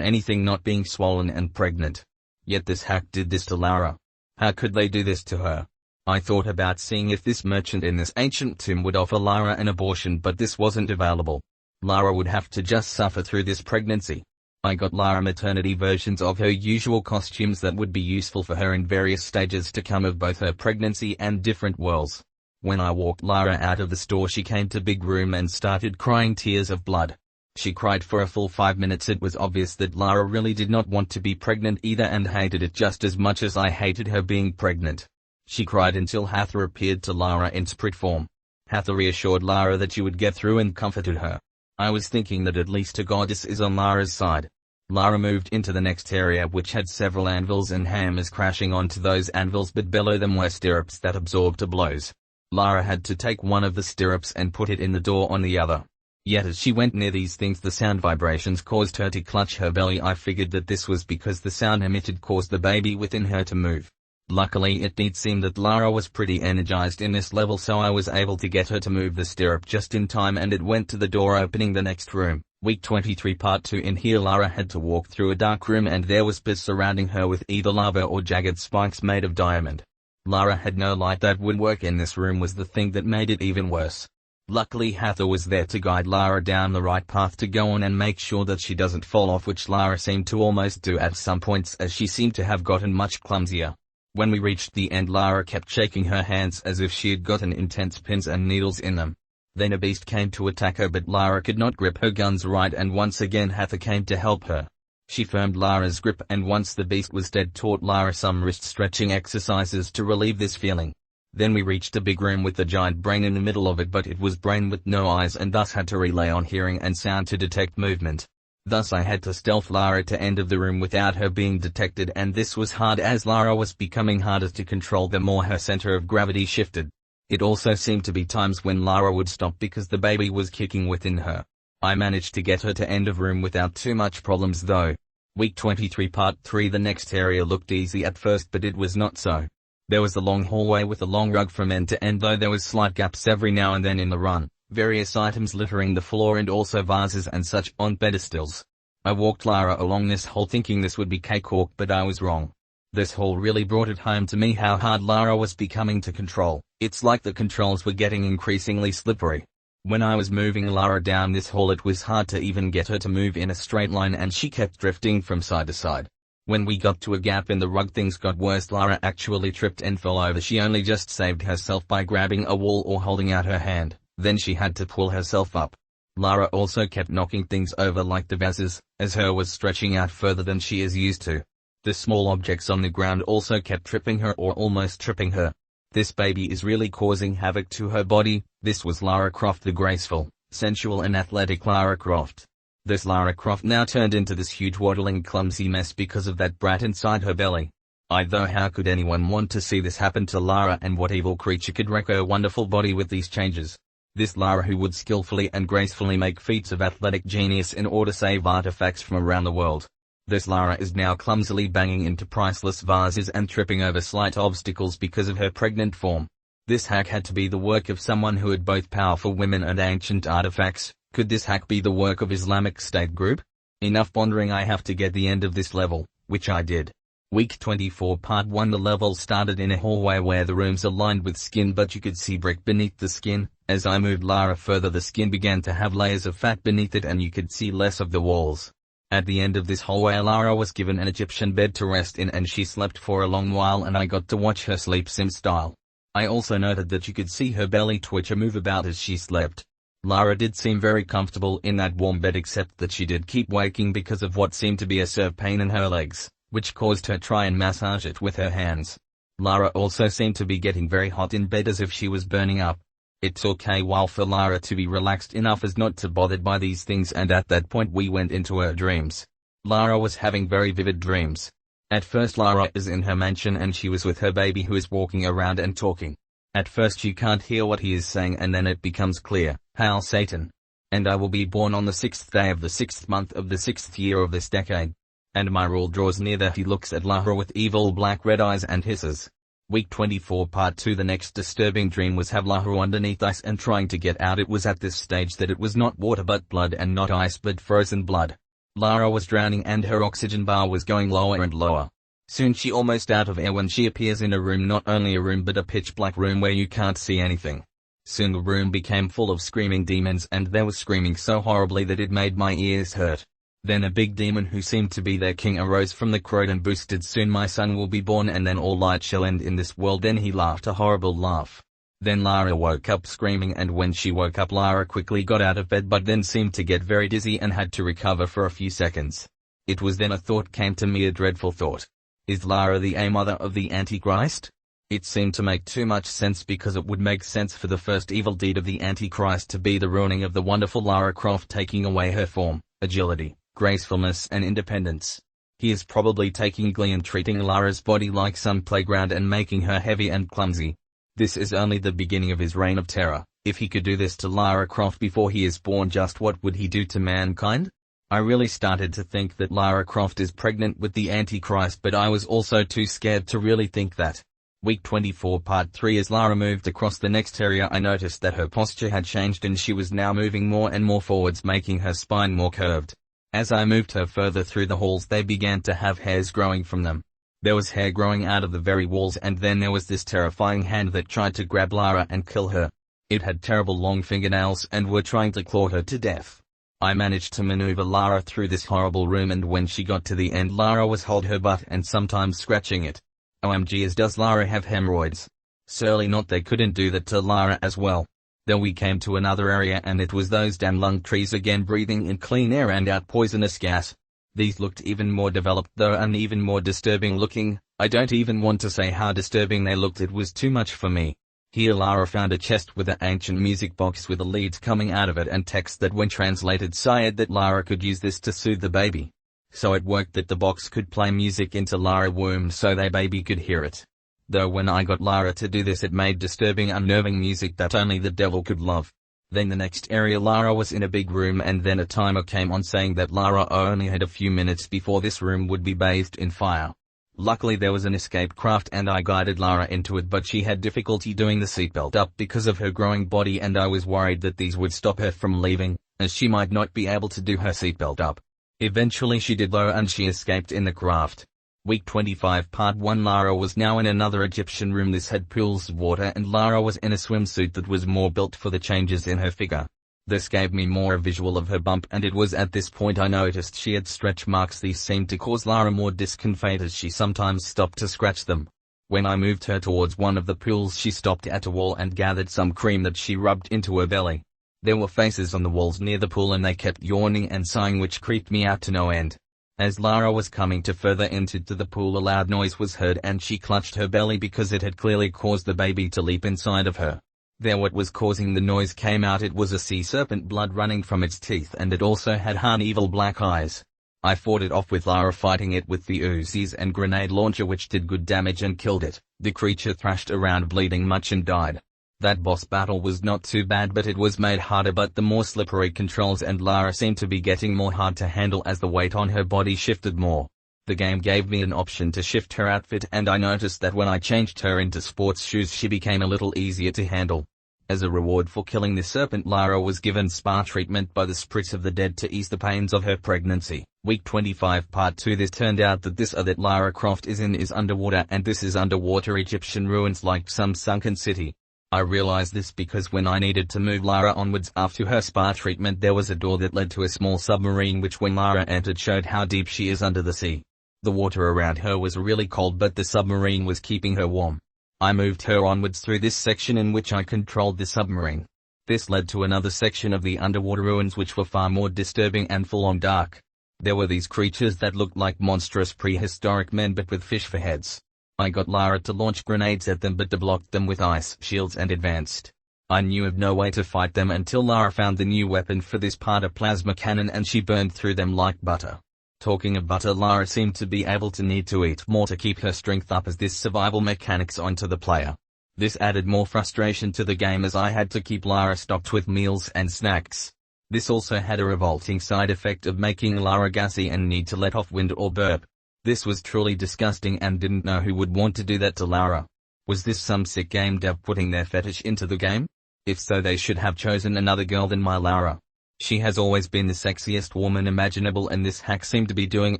anything, not being swollen and pregnant. Yet this hack did this to Lara. How could they do this to her? I thought about seeing if this merchant in this ancient tomb would offer Lara an abortion, but this wasn't available. Lara would have to just suffer through this pregnancy. I got Lara maternity versions of her usual costumes that would be useful for her in various stages to come of both her pregnancy and different worlds. When I walked Lara out of the store, she came to big room and started crying tears of blood. She cried for a full 5 minutes. It was obvious that Lara really did not want to be pregnant either and hated it just as much as I hated her being pregnant. She cried until Hatha appeared to Lara in spirit form. Hatha reassured Lara that she would get through and comforted her. I was thinking that at least a goddess is on Lara's side. Lara moved into the next area, which had several anvils and hammers crashing onto those anvils, but below them were stirrups that absorbed the blows. Lara had to take one of the stirrups and put it in the door on the other. Yet as she went near these things, the sound vibrations caused her to clutch her belly. I figured that this was because the sound emitted caused the baby within her to move. Luckily it did seem that Lara was pretty energized in this level, so I was able to get her to move the stirrup just in time, and it went to the door opening the next room. Week 23 Part 2. In here Lara had to walk through a dark room and there was pits surrounding her with either lava or jagged spikes made of diamond. Lara had no light that would work in this room was the thing that made it even worse. Luckily Hatha was there to guide Lara down the right path to go on and make sure that she doesn't fall off, which Lara seemed to almost do at some points, as she seemed to have gotten much clumsier. When we reached the end, Lara kept shaking her hands as if she had gotten intense pins and needles in them. Then a beast came to attack her, but Lara could not grip her guns right, and once again Hatha came to help her. She firmed Lara's grip, and once the beast was dead, taught Lara some wrist stretching exercises to relieve this feeling. Then we reached a big room with a giant brain in the middle of it, but it was brain with no eyes and thus had to rely on hearing and sound to detect movement. Thus I had to stealth Lara to end of the room without her being detected, and this was hard as Lara was becoming harder to control the more her center of gravity shifted. It also seemed to be times when Lara would stop because the baby was kicking within her. I managed to get her to end of room without too much problems though. Week 23 Part 3. The next area looked easy at first, but it was not so. There was a long hallway with a long rug from end to end, though there was slight gaps every now and then in the run, various items littering the floor and also vases and such on pedestals. I walked Lara along this hall thinking this would be cakewalk, but I was wrong. This hall really brought it home to me how hard Lara was becoming to control. It's like the controls were getting increasingly slippery. When I was moving Lara down this hall, it was hard to even get her to move in a straight line and she kept drifting from side to side. When we got to a gap in the rug, things got worse. Lara actually tripped and fell over. She only just saved herself by grabbing a wall or holding out her hand, then she had to pull herself up. Lara also kept knocking things over like the vases, as her was stretching out further than she is used to. The small objects on the ground also kept tripping her or almost tripping her. This baby is really causing havoc to her body. This was Lara Croft, the graceful, sensual and athletic Lara Croft. This Lara Croft now turned into this huge waddling clumsy mess because of that brat inside her belly. Though how could anyone want to see this happen to Lara, and what evil creature could wreck her wonderful body with these changes? This Lara who would skillfully and gracefully make feats of athletic genius in order to save artifacts from around the world. This Lara is now clumsily banging into priceless vases and tripping over slight obstacles because of her pregnant form. This hack had to be the work of someone who had both powerful women and ancient artifacts. Could this hack be the work of Islamic State group? Enough pondering, I have to get the end of this level, which I did. Week 24 Part 1. The level started in a hallway where the rooms are lined with skin, but you could see brick beneath the skin. As I moved Lara further, the skin began to have layers of fat beneath it and you could see less of the walls. At the end of this hallway, Lara was given an Egyptian bed to rest in and she slept for a long while, and I got to watch her sleep sim style. I also noted that you could see her belly twitch or move about as she slept. Lara did seem very comfortable in that warm bed, except that she did keep waking because of what seemed to be a severe pain in her legs, which caused her try and massage it with her hands. Lara also seemed to be getting very hot in bed as if she was burning up. It took a while for Lara to be relaxed enough as not to bothered by these things, and at that point we went into her dreams. Lara was having very vivid dreams. At first Lara is in her mansion and she was with her baby who is walking around and talking. At first you can't hear what he is saying and then it becomes clear, "Hail Satan. And I will be born on the 6th day of the 6th month of the 6th year of this decade. And my rule draws near." That he looks at Lara with evil black red eyes and hisses. Week 24 Part 2. The next disturbing dream was have Lara underneath ice and trying to get out. It was at this stage that it was not water but blood, and not ice but frozen blood. Lara was drowning and her oxygen bar was going lower and lower. Soon she almost out of air when she appears in a room, not only a room but a pitch black room where you can't see anything. Soon the room became full of screaming demons, and they were screaming so horribly that it made my ears hurt. Then a big demon who seemed to be their king arose from the crowd and boosted, "Soon my son will be born and then all light shall end in this world." Then he laughed a horrible laugh. Then Lara woke up screaming, and when she woke up Lara quickly got out of bed but then seemed to get very dizzy and had to recover for a few seconds. It was then a thought came to me, a dreadful thought. Is Lara the mother of the Antichrist? It seemed to make too much sense, because it would make sense for the first evil deed of the Antichrist to be the ruining of the wonderful Lara Croft, taking away her form, agility, gracefulness and independence. He is probably taking glee in treating Lara's body like some playground and making her heavy and clumsy. This is only the beginning of his reign of terror. If he could do this to Lara Croft before he is born, just what would he do to mankind? I really started to think that Lara Croft is pregnant with the Antichrist, but I was also too scared to really think that. Week 24 Part 3. As Lara moved across the next area I noticed that her posture had changed and she was now moving more and more forwards, making her spine more curved. As I moved her further through the halls they began to have hairs growing from them. There was hair growing out of the very walls, and then there was this terrifying hand that tried to grab Lara and kill her. It had terrible long fingernails and were trying to claw her to death. I managed to maneuver Lara through this horrible room, and when she got to the end Lara was holding her butt and sometimes scratching it. OMG, as does Lara have hemorrhoids? Surely not, they couldn't do that to Lara as well. Then we came to another area and it was those damn lung trees again, breathing in clean air and out poisonous gas. These looked even more developed though, and even more disturbing looking. I don't even want to say how disturbing they looked, it was too much for me. Here Lara found a chest with an ancient music box with a lead coming out of it and text that when translated said that Lara could use this to soothe the baby. So it worked that the box could play music into Lara's womb so the baby could hear it. Though when I got Lara to do this it made disturbing, unnerving music that only the devil could love. Then the next area Lara was in a big room, and then a timer came on saying that Lara only had a few minutes before this room would be bathed in fire. Luckily there was an escape craft and I guided Lara into it, but she had difficulty doing the seatbelt up because of her growing body, and I was worried that these would stop her from leaving, as she might not be able to do her seatbelt up. Eventually she did though, and she escaped in the craft. Week 25 Part 1. Lara was now in another Egyptian room. This had pools of water and Lara was in a swimsuit that was more built for the changes in her figure. This gave me more a visual of her bump, and it was at this point I noticed she had stretch marks. These seemed to cause Lara more discomfort as she sometimes stopped to scratch them. When I moved her towards one of the pools she stopped at a wall and gathered some cream that she rubbed into her belly. There were faces on the walls near the pool and they kept yawning and sighing, which creeped me out to no end. As Lara was coming to further into the pool a loud noise was heard and she clutched her belly because it had clearly caused the baby to leap inside of her. There what was causing the noise came out. It was a sea serpent, blood running from its teeth, and it also had hard evil black eyes. I fought it off with Lara fighting it with the Uzis and grenade launcher, which did good damage and killed it. The creature thrashed around bleeding much and died. That boss battle was not too bad, but it was made harder but the more slippery controls, and Lara seemed to be getting more hard to handle as the weight on her body shifted more. The game gave me an option to shift her outfit, and I noticed that when I changed her into sports shoes she became a little easier to handle. As a reward for killing the serpent, Lara was given spa treatment by the spirits of the dead to ease the pains of her pregnancy. Week 25 Part 2. This turned out that this that Lara Croft is in is underwater, and this is underwater Egyptian ruins like some sunken city. I realized this because when I needed to move Lara onwards after her spa treatment there was a door that led to a small submarine which when Lara entered showed how deep she is under the sea. The water around her was really cold but the submarine was keeping her warm. I moved her onwards through this section in which I controlled the submarine. This led to another section of the underwater ruins which were far more disturbing and full on dark. There were these creatures that looked like monstrous prehistoric men but with fish for heads. I got Lara to launch grenades at them but to block them with ice shields and advanced. I knew of no way to fight them until Lara found the new weapon for this part, a plasma cannon, and she burned through them like butter. Talking of butter, Lara seemed to be able to need to eat more to keep her strength up as this survival mechanics onto the player. This added more frustration to the game as I had to keep Lara stocked with meals and snacks. This also had a revolting side effect of making Lara gassy and need to let off wind or burp. This was truly disgusting and didn't know who would want to do that to Lara. Was this some sick game dev putting their fetish into the game? If so, they should have chosen another girl than my Lara. She has always been the sexiest woman imaginable, and this hack seemed to be doing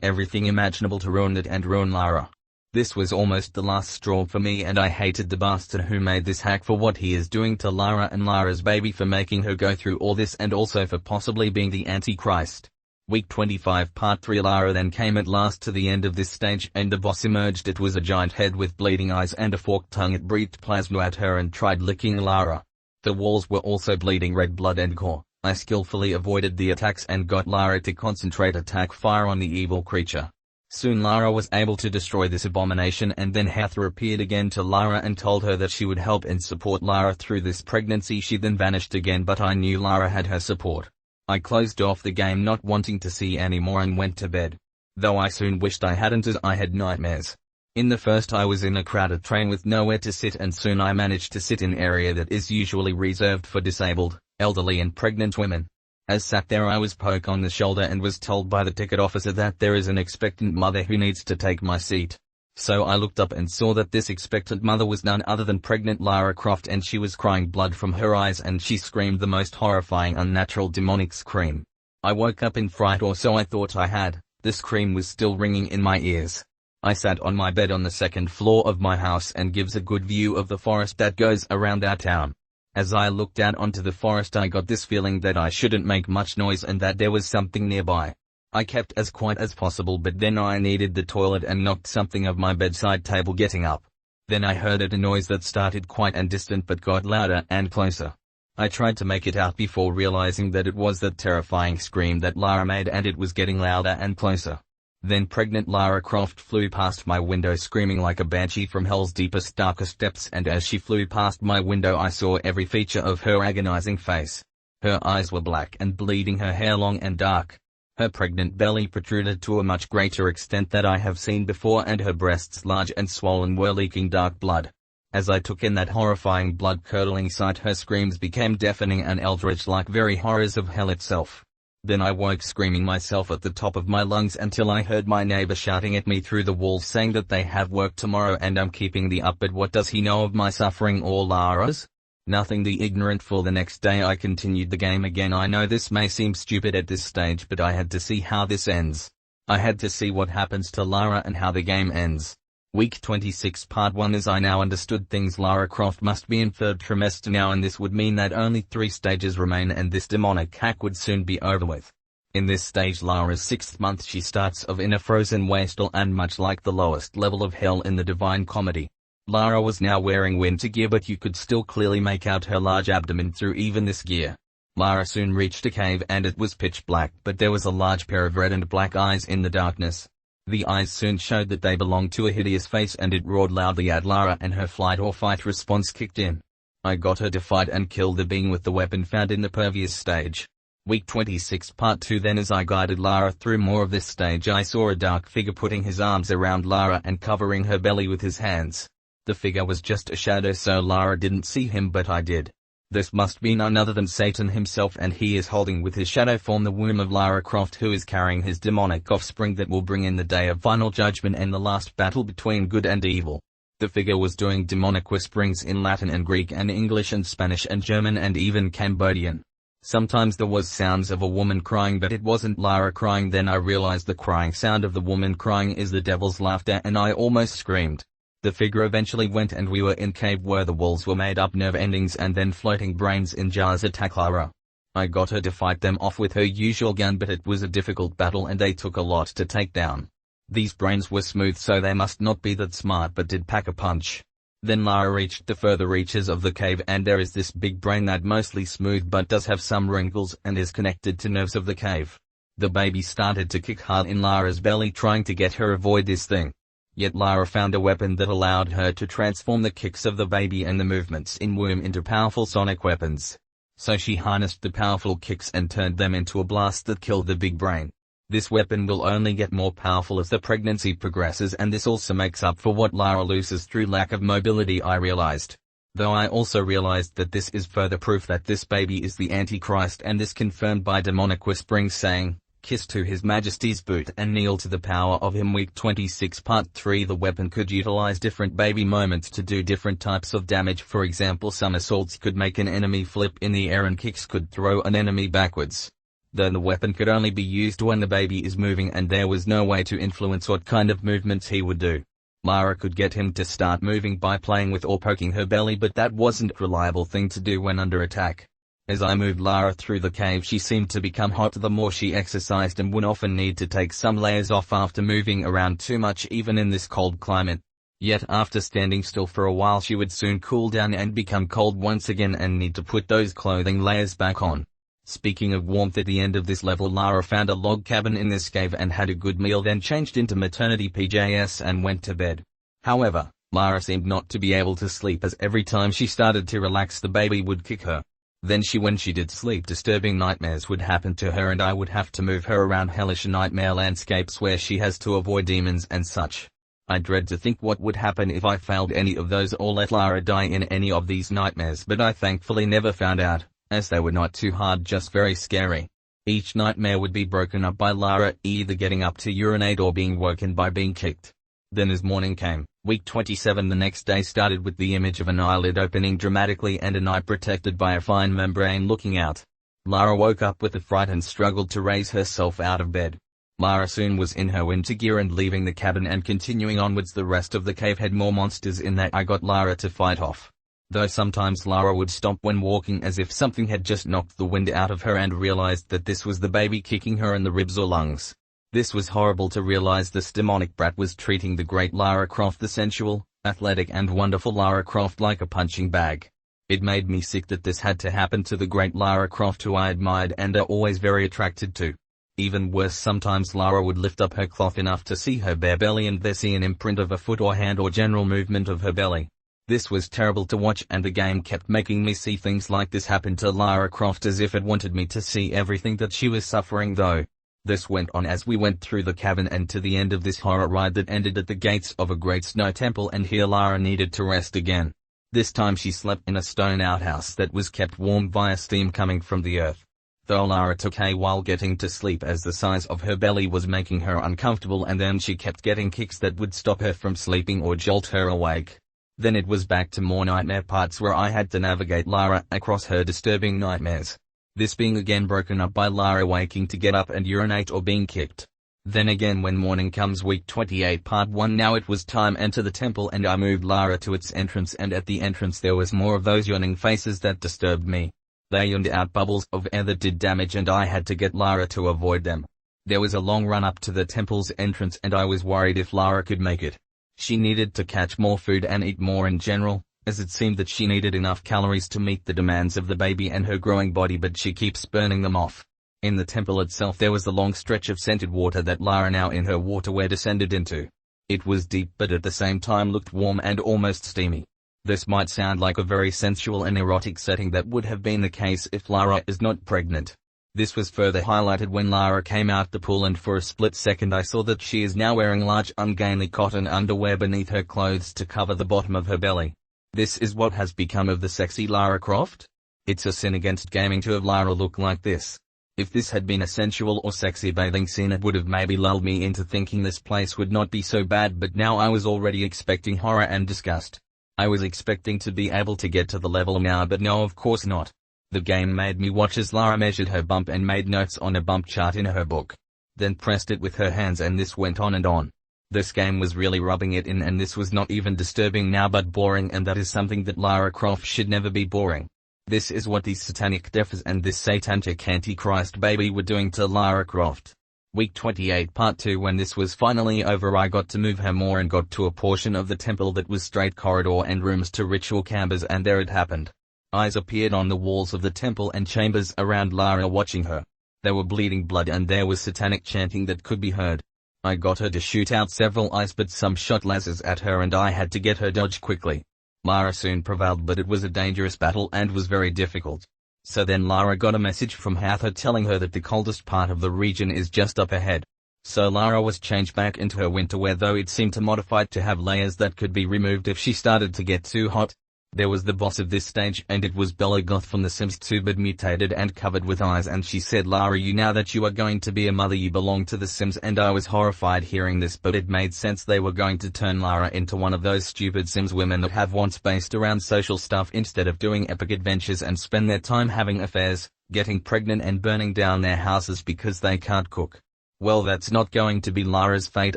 everything imaginable to ruin it and ruin Lara. This was almost the last straw for me, and I hated the bastard who made this hack for what he is doing to Lara and Lara's baby, for making her go through all this, and also for possibly being the Antichrist. Week 25 Part 3. Lara then came at last to the end of this stage, and the boss emerged. It was a giant head with bleeding eyes and a forked tongue. It breathed plasma at her and tried licking Lara. The walls were also bleeding red blood and gore. I skillfully avoided the attacks and got Lara to concentrate attack fire on the evil creature. Soon Lara was able to destroy this abomination, and then Hathor appeared again to Lara and told her that she would help and support Lara through this pregnancy. She then vanished again, but I knew Lara had her support. I closed off the game, not wanting to see any more, and went to bed. Though I soon wished I hadn't, as I had nightmares. In the first, I was in a crowded train with nowhere to sit, and soon I managed to sit in an area that is usually reserved for disabled, elderly and pregnant women. As sat there, I was poked on the shoulder and was told by the ticket officer that there is an expectant mother who needs to take my seat. So I looked up and saw that this expectant mother was none other than pregnant Lara Croft, and she was crying blood from her eyes, and she screamed the most horrifying unnatural demonic scream. I woke up in fright, or so I thought I had. The scream was still ringing in my ears. I sat on my bed on the second floor of my house and gives a good view of the forest that goes around our town. As I looked out onto the forest, I got this feeling that I shouldn't make much noise and that there was something nearby. I kept as quiet as possible, but then I needed the toilet and knocked something of my bedside table getting up. Then I heard a noise that started quiet and distant but got louder and closer. I tried to make it out before realizing that it was that terrifying scream that Lara made, and it was getting louder and closer. Then pregnant Lara Croft flew past my window screaming like a banshee from hell's deepest darkest depths, and as she flew past my window I saw every feature of her agonizing face. Her eyes were black and bleeding, her hair long and dark. Her pregnant belly protruded to a much greater extent that I have seen before, and her breasts, large and swollen, were leaking dark blood. As I took in that horrifying blood-curdling sight, her screams became deafening and eldritch like very horrors of hell itself. Then I woke screaming myself at the top of my lungs until I heard my neighbor shouting at me through the walls saying that they have work tomorrow and I'm keeping the up. But what does he know of my suffering or Lara's? Nothing. The ignorant fool. The next day I continued the game again. I know this may seem stupid at this stage, but I had to see how this ends. I had to see what happens to Lara and how the game ends. Week 26 Part 1. As I now understood things, Lara Croft must be in third trimester now, and this would mean that only 3 stages remain and this demonic hack would soon be over with. In this stage, Lara's 6th month, she starts off in a frozen wasteland, and much like the lowest level of hell in the Divine Comedy. Lara was now wearing winter gear, but you could still clearly make out her large abdomen through even this gear. Lara soon reached a cave and it was pitch black, but there was a large pair of red and black eyes in the darkness. The eyes soon showed that they belonged to a hideous face, and it roared loudly at Lara, and her flight or fight response kicked in. I got her to fight and kill the being with the weapon found in the previous stage. Week 26 Part 2. Then as I guided Lara through more of this stage, I saw a dark figure putting his arms around Lara and covering her belly with his hands. The figure was just a shadow, so Lara didn't see him, but I did. This must be none other than Satan himself, and he is holding with his shadow form the womb of Lara Croft, who is carrying his demonic offspring that will bring in the day of final judgment and the last battle between good and evil. The figure was doing demonic whisperings in Latin and Greek and English and Spanish and German and even Cambodian. Sometimes there was sounds of a woman crying, but it wasn't Lara crying. Then I realized the crying sound of the woman crying is the devil's laughter, and I almost screamed. The figure eventually went, and we were in cave where the walls were made up nerve endings, and then floating brains in jars attack Lara. I got her to fight them off with her usual gun, but it was a difficult battle and they took a lot to take down. These brains were smooth, so they must not be that smart, but did pack a punch. Then Lara reached the further reaches of the cave, and there is this big brain that mostly smooth but does have some wrinkles and is connected to nerves of the cave. The baby started to kick hard in Lara's belly, trying to get her avoid this thing. Yet Lara found a weapon that allowed her to transform the kicks of the baby and the movements in womb into powerful sonic weapons. So she harnessed the powerful kicks and turned them into a blast that killed the big brain. This weapon will only get more powerful as the pregnancy progresses, and this also makes up for what Lara loses through lack of mobility, I realized. Though I also realized that this is further proof that this baby is the Antichrist, and this confirmed by demonic whisperings saying, "Kiss to His Majesty's boot and kneel to the power of him." Week 26 Part 3. The weapon could utilize different baby moments to do different types of damage. For example, some assaults could make an enemy flip in the air and kicks could throw an enemy backwards. Though the weapon could only be used when the baby is moving and there was no way to influence what kind of movements he would do. Lara could get him to start moving by playing with or poking her belly, but that wasn't a reliable thing to do when under attack. As I moved Lara through the cave, she seemed to become hot the more she exercised and would often need to take some layers off after moving around too much even in this cold climate. Yet after standing still for a while she would soon cool down and become cold once again and need to put those clothing layers back on. Speaking of warmth, at the end of this level Lara found a log cabin in this cave and had a good meal, then changed into maternity PJs and went to bed. However, Lara seemed not to be able to sleep, as every time she started to relax the baby would kick her. Then when she did sleep, disturbing nightmares would happen to her and I would have to move her around hellish nightmare landscapes where she has to avoid demons and such. I dread to think what would happen if I failed any of those or let Lara die in any of these nightmares, but I thankfully never found out, as they were not too hard, just very scary. Each nightmare would be broken up by Lara either getting up to urinate or being woken by being kicked. Then as morning came, week 27, the next day started with the image of an eyelid opening dramatically and an eye protected by a fine membrane looking out. Lara woke up with a fright and struggled to raise herself out of bed. Lara soon was in her winter gear and leaving the cabin and continuing onwards. The rest of the cave had more monsters in that I got Lara to fight off. Though sometimes Lara would stop when walking as if something had just knocked the wind out of her and realized that this was the baby kicking her in the ribs or lungs. This was horrible to realize. This demonic brat was treating the great Lara Croft, the sensual, athletic and wonderful Lara Croft, like a punching bag. It made me sick that this had to happen to the great Lara Croft, who I admired and are always very attracted to. Even worse, sometimes Lara would lift up her cloth enough to see her bare belly and there see an imprint of a foot or hand or general movement of her belly. This was terrible to watch, and the game kept making me see things like this happen to Lara Croft as if it wanted me to see everything that she was suffering. Though this went on as we went through the cabin and to the end of this horror ride that ended at the gates of a great snow temple, and here Lara needed to rest again. This time she slept in a stone outhouse that was kept warm via steam coming from the earth. Though Lara took a while getting to sleep as the size of her belly was making her uncomfortable, and then she kept getting kicks that would stop her from sleeping or jolt her awake. Then it was back to more nightmare parts where I had to navigate Lara across her disturbing nightmares. This being again broken up by Lara waking to get up and urinate or being kicked. Then again when morning comes, week 28 part 1. Now it was time enter the temple, and I moved Lara to its entrance, and at the entrance there was more of those yawning faces that disturbed me. They yawned out bubbles of air that did damage and I had to get Lara to avoid them. There was a long run up to the temple's entrance and I was worried if Lara could make it. She needed to catch more food and eat more in general, as it seemed that she needed enough calories to meet the demands of the baby and her growing body, but she keeps burning them off. In the temple itself there was a long stretch of scented water that Lara, now in her waterwear, descended into. It was deep but at the same time looked warm and almost steamy. This might sound like a very sensual and erotic setting. That would have been the case if Lara is not pregnant. This was further highlighted when Lara came out the pool, and for a split second I saw that she is now wearing large ungainly cotton underwear beneath her clothes to cover the bottom of her belly. This is what has become of the sexy Lara Croft? It's a sin against gaming to have Lara look like this. If this had been a sensual or sexy bathing scene, it would have maybe lulled me into thinking this place would not be so bad, but now I was already expecting horror and disgust. I was expecting to be able to get to the level now, but no, of course not. The game made me watch as Lara measured her bump and made notes on a bump chart in her book. Then pressed it with her hands, and this went on and on. This game was really rubbing it in, and this was not even disturbing now but boring, and that is something that Lara Croft should never be boring. This is what these satanic devils and this satanic antichrist baby were doing to Lara Croft. Week 28 part 2. When this was finally over I got to move her more and got to a portion of the temple that was straight corridor and rooms to ritual chambers, and there it happened. Eyes appeared on the walls of the temple and chambers around Lara watching her. They were bleeding blood and there was satanic chanting that could be heard. I got her to shoot out several eyes, but some shot lasers at her and I had to get her dodge quickly. Lara soon prevailed, but it was a dangerous battle and was very difficult. So then Lara got a message from Hatha telling her that the coldest part of the region is just up ahead. So Lara was changed back into her winter wear, though it seemed to modified to have layers that could be removed if she started to get too hot. There was the boss of this stage, and it was Bella Goth from The Sims 2 but mutated and covered with eyes, and she said, "Lara, you now that you are going to be a mother, you belong to The Sims." And I was horrified hearing this, but it made sense. They were going to turn Lara into one of those stupid Sims women that have wants based around social stuff instead of doing epic adventures and spend their time having affairs, getting pregnant and burning down their houses because they can't cook. Well, that's not going to be Lara's fate,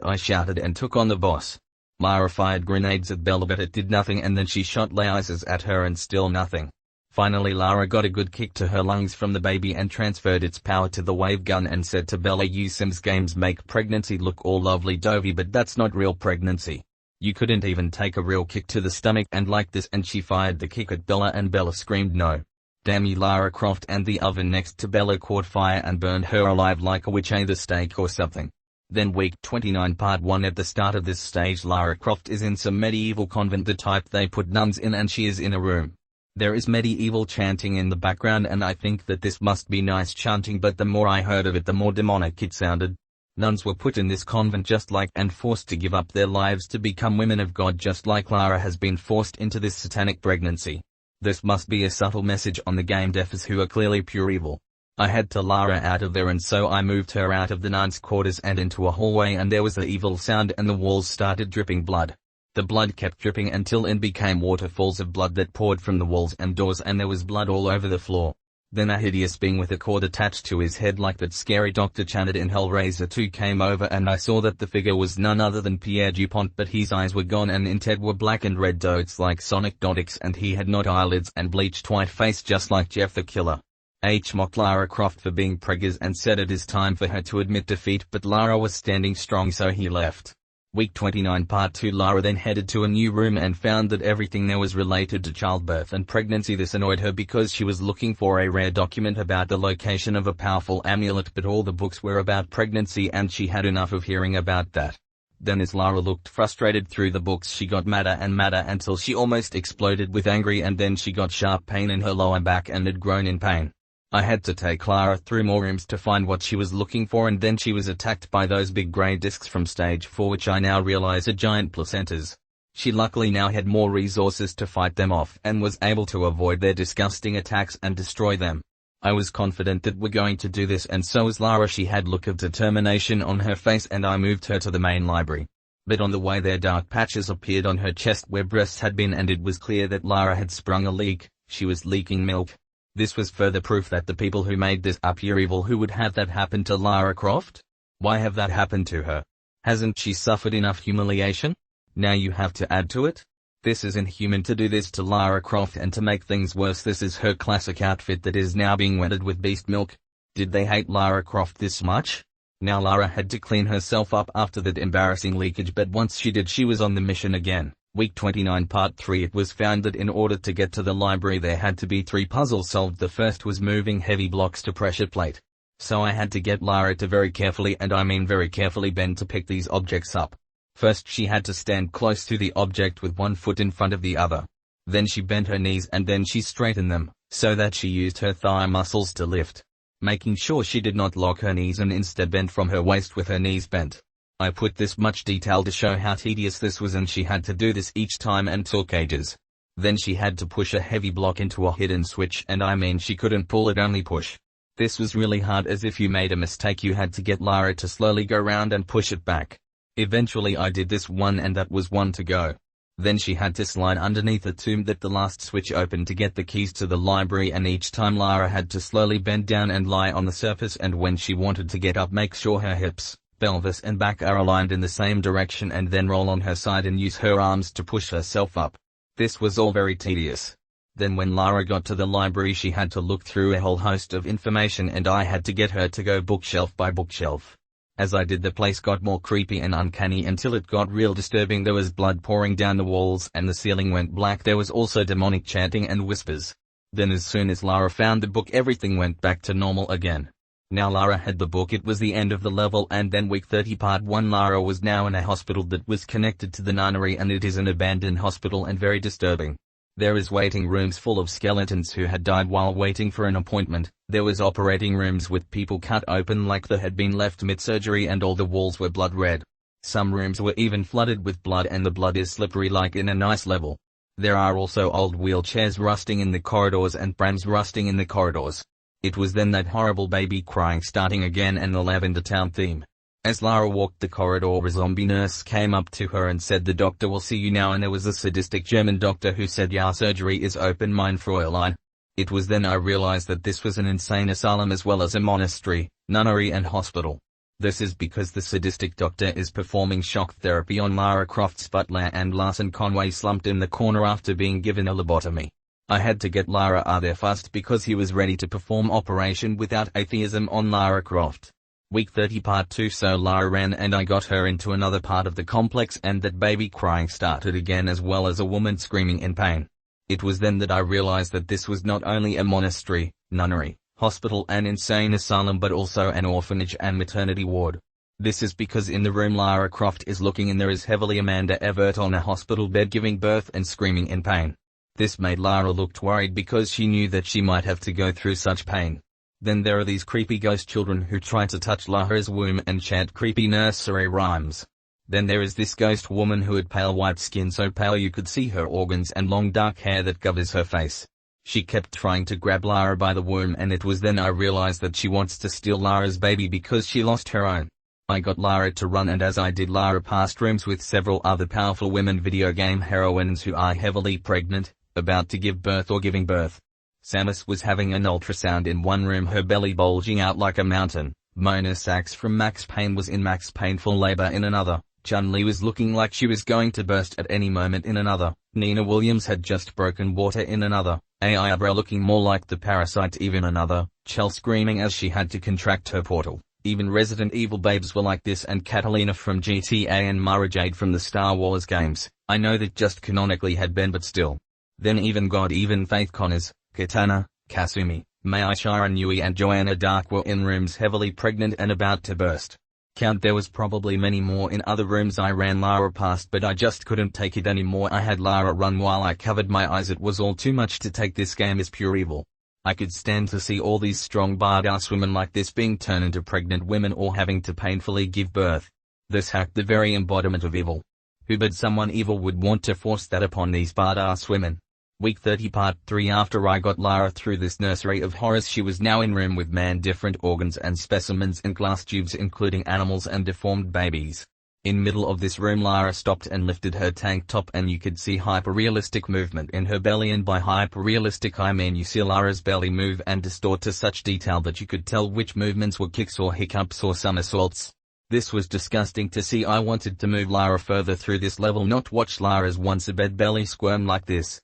I shouted and took on the boss. Lara fired grenades at Bella but it did nothing, and then she shot lasers at her and still nothing. Finally Lara got a good kick to her lungs from the baby and transferred its power to the wave gun and said to Bella, "You Sims games make pregnancy look all lovely-dovey, but that's not real pregnancy. You couldn't even take a real kick to the stomach and like this," and she fired the kick at Bella and Bella screamed no. Damn you, Lara Croft, and the oven next to Bella caught fire and burned her alive like a witch ate a steak or something. Then week 29 part 1. At the start of this stage Lara Croft is in some medieval convent, the type they put nuns in, and she is in a room. There is medieval chanting in the background and I think that this must be nice chanting, but the more I heard of it the more demonic it sounded. Nuns were put in this convent just like and forced to give up their lives to become women of God, just like Lara has been forced into this satanic pregnancy. This must be a subtle message on the game devs who are clearly pure evil. I had to Lara out of there, and so I moved her out of the nuns' quarters and into a hallway, and there was the evil sound and the walls started dripping blood. The blood kept dripping until it became waterfalls of blood that poured from the walls and doors, and there was blood all over the floor. Then a hideous being with a cord attached to his head like that scary Dr. Chanted in Hellraiser 2 came over, and I saw that the figure was none other than Pierre Dupont, but his eyes were gone and instead were black and red dots like Sonic.exe, and he had not eyelids and bleached white face just like Jeff the Killer. H mocked Lara Croft for being preggers and said it is time for her to admit defeat, but Lara was standing strong so he left. Week 29 part 2. Lara then headed to a new room and found that everything there was related to childbirth and pregnancy. This annoyed her because she was looking for a rare document about the location of a powerful amulet, but all the books were about pregnancy and she had enough of hearing about that. Then as Lara looked frustrated through the books she got madder and madder until she almost exploded with anger, and then she got sharp pain in her lower back and had grown in pain. I had to take Lara through more rooms to find what she was looking for, and then she was attacked by those big grey discs from stage 4, which I now realize are giant placentas. She luckily now had more resources to fight them off and was able to avoid their disgusting attacks and destroy them. I was confident that we're going to do this, and so was Lara. She had a look of determination on her face, and I moved her to the main library. But on the way there dark patches appeared on her chest where breasts had been, and it was clear that Lara had sprung a leak. She was leaking milk. This was further proof that the people who made this are pure evil. Who would have that happen to Lara Croft? Why have that happened to her? Hasn't she suffered enough humiliation? Now you have to add to it? This is inhuman to do this to Lara Croft, and to make things worse this is her classic outfit that is now being wetted with beast milk. Did they hate Lara Croft this much? Now Lara had to clean herself up after that embarrassing leakage, but once she did she was on the mission again. Week 29 part 3. It was found that in order to get to the library there had to be 3 puzzles solved. The first was moving heavy blocks to pressure plate. So I had to get Lara to very carefully, and I mean very carefully, bend to pick these objects up. First she had to stand close to the object with one foot in front of the other. Then she bent her knees and then she straightened them, so that she used her thigh muscles to lift. Making sure she did not lock her knees and instead bent from her waist with her knees bent. I put this much detail to show how tedious this was, and she had to do this each time and took ages. Then she had to push a heavy block into a hidden switch, and I mean she couldn't pull it, only push. This was really hard, as if you made a mistake you had to get Lara to slowly go round and push it back. Eventually I did this one, and that was one to go. Then she had to slide underneath a tomb that the last switch opened to get the keys to the library, and each time Lara had to slowly bend down and lie on the surface, and when she wanted to get up make sure her hips, pelvis and back are aligned in the same direction, and then roll on her side and use her arms to push herself up. This was all very tedious. Then when Lara got to the library she had to look through a whole host of information, and I had to get her to go bookshelf by bookshelf. As I did the place got more creepy and uncanny until it got real disturbing. There was blood pouring down the walls and the ceiling went black. There was also demonic chanting and whispers. Then as soon as Lara found the book everything went back to normal again. Now Lara had the book, it was the end of the level, and then week 30 part 1 Lara was now in a hospital that was connected to the nunnery, and it is an abandoned hospital and very disturbing. There is waiting rooms full of skeletons who had died while waiting for an appointment. There was operating rooms with people cut open like they had been left mid-surgery and all the walls were blood red. Some rooms were even flooded with blood and the blood is slippery like in an ice level. There are also old wheelchairs rusting in the corridors and prams rusting in the corridors. It was then that horrible baby crying starting again and the Lavender Town theme. As Lara walked the corridor, a zombie nurse came up to her and said, "The doctor will see you now," and there was a sadistic German doctor who said, "Yeah, surgery is open, mein Fräulein." It was then I realized that this was an insane asylum as well as a monastery, nunnery and hospital. This is because the sadistic doctor is performing shock therapy on Lara Croft's butler and Larson Conway slumped in the corner after being given a lobotomy. I had to get Lara out there fast because he was ready to perform Operation Without Atheism on Lara Croft. Week 30 Part 2. So Lara ran and I got her into another part of the complex and that baby crying started again as well as a woman screaming in pain. It was then that I realized that this was not only a monastery, nunnery, hospital and insane asylum but also an orphanage and maternity ward. This is because in the room Lara Croft is looking in there is heavily Amanda Everett on a hospital bed giving birth and screaming in pain. This made Lara look worried because she knew that she might have to go through such pain. Then there are these creepy ghost children who try to touch Lara's womb and chant creepy nursery rhymes. Then there is this ghost woman who had pale white skin so pale you could see her organs and long dark hair that covers her face. She kept trying to grab Lara by the womb and it was then I realized that she wants to steal Lara's baby because she lost her own. I got Lara to run and as I did Lara passed rooms with several other powerful women video game heroines who are heavily pregnant, about to give birth or giving birth. Samus was having an ultrasound in one room, her belly bulging out like a mountain. Mona Sachs from Max Payne was in Max Painful Labor in another. Chun-Li was looking like she was going to burst at any moment in another. Nina Williams had just broken water in another. AI Abra looking more like the Parasite even another. Chell screaming as she had to contract her portal. Even Resident Evil babes were like this and Catalina from GTA and Mara Jade from the Star Wars games. I know that just canonically had been but still. Then even Faith Connors, Katana, Kasumi, Mai Shiranui and Joanna Dark were in rooms heavily pregnant and about to burst. Count there was probably many more in other rooms I ran Lara past but I just couldn't take it anymore. I had Lara run while I covered my eyes. It was all too much to take. This game is pure evil. I could stand to see all these strong badass women like this being turned into pregnant women or having to painfully give birth. This hacked the very embodiment of evil. Who but someone evil would want to force that upon these badass women? Week 30 Part 3. After I got Lara through this nursery of horrors, she was now in room with different organs and specimens in glass tubes including animals and deformed babies. In middle of this room Lara stopped and lifted her tank top and you could see hyper-realistic movement in her belly, and by hyper-realistic I mean you see Lara's belly move and distort to such detail that you could tell which movements were kicks or hiccups or somersaults. This was disgusting to see. I wanted to move Lara further through this level, not watch Lara's once a bed belly squirm like this.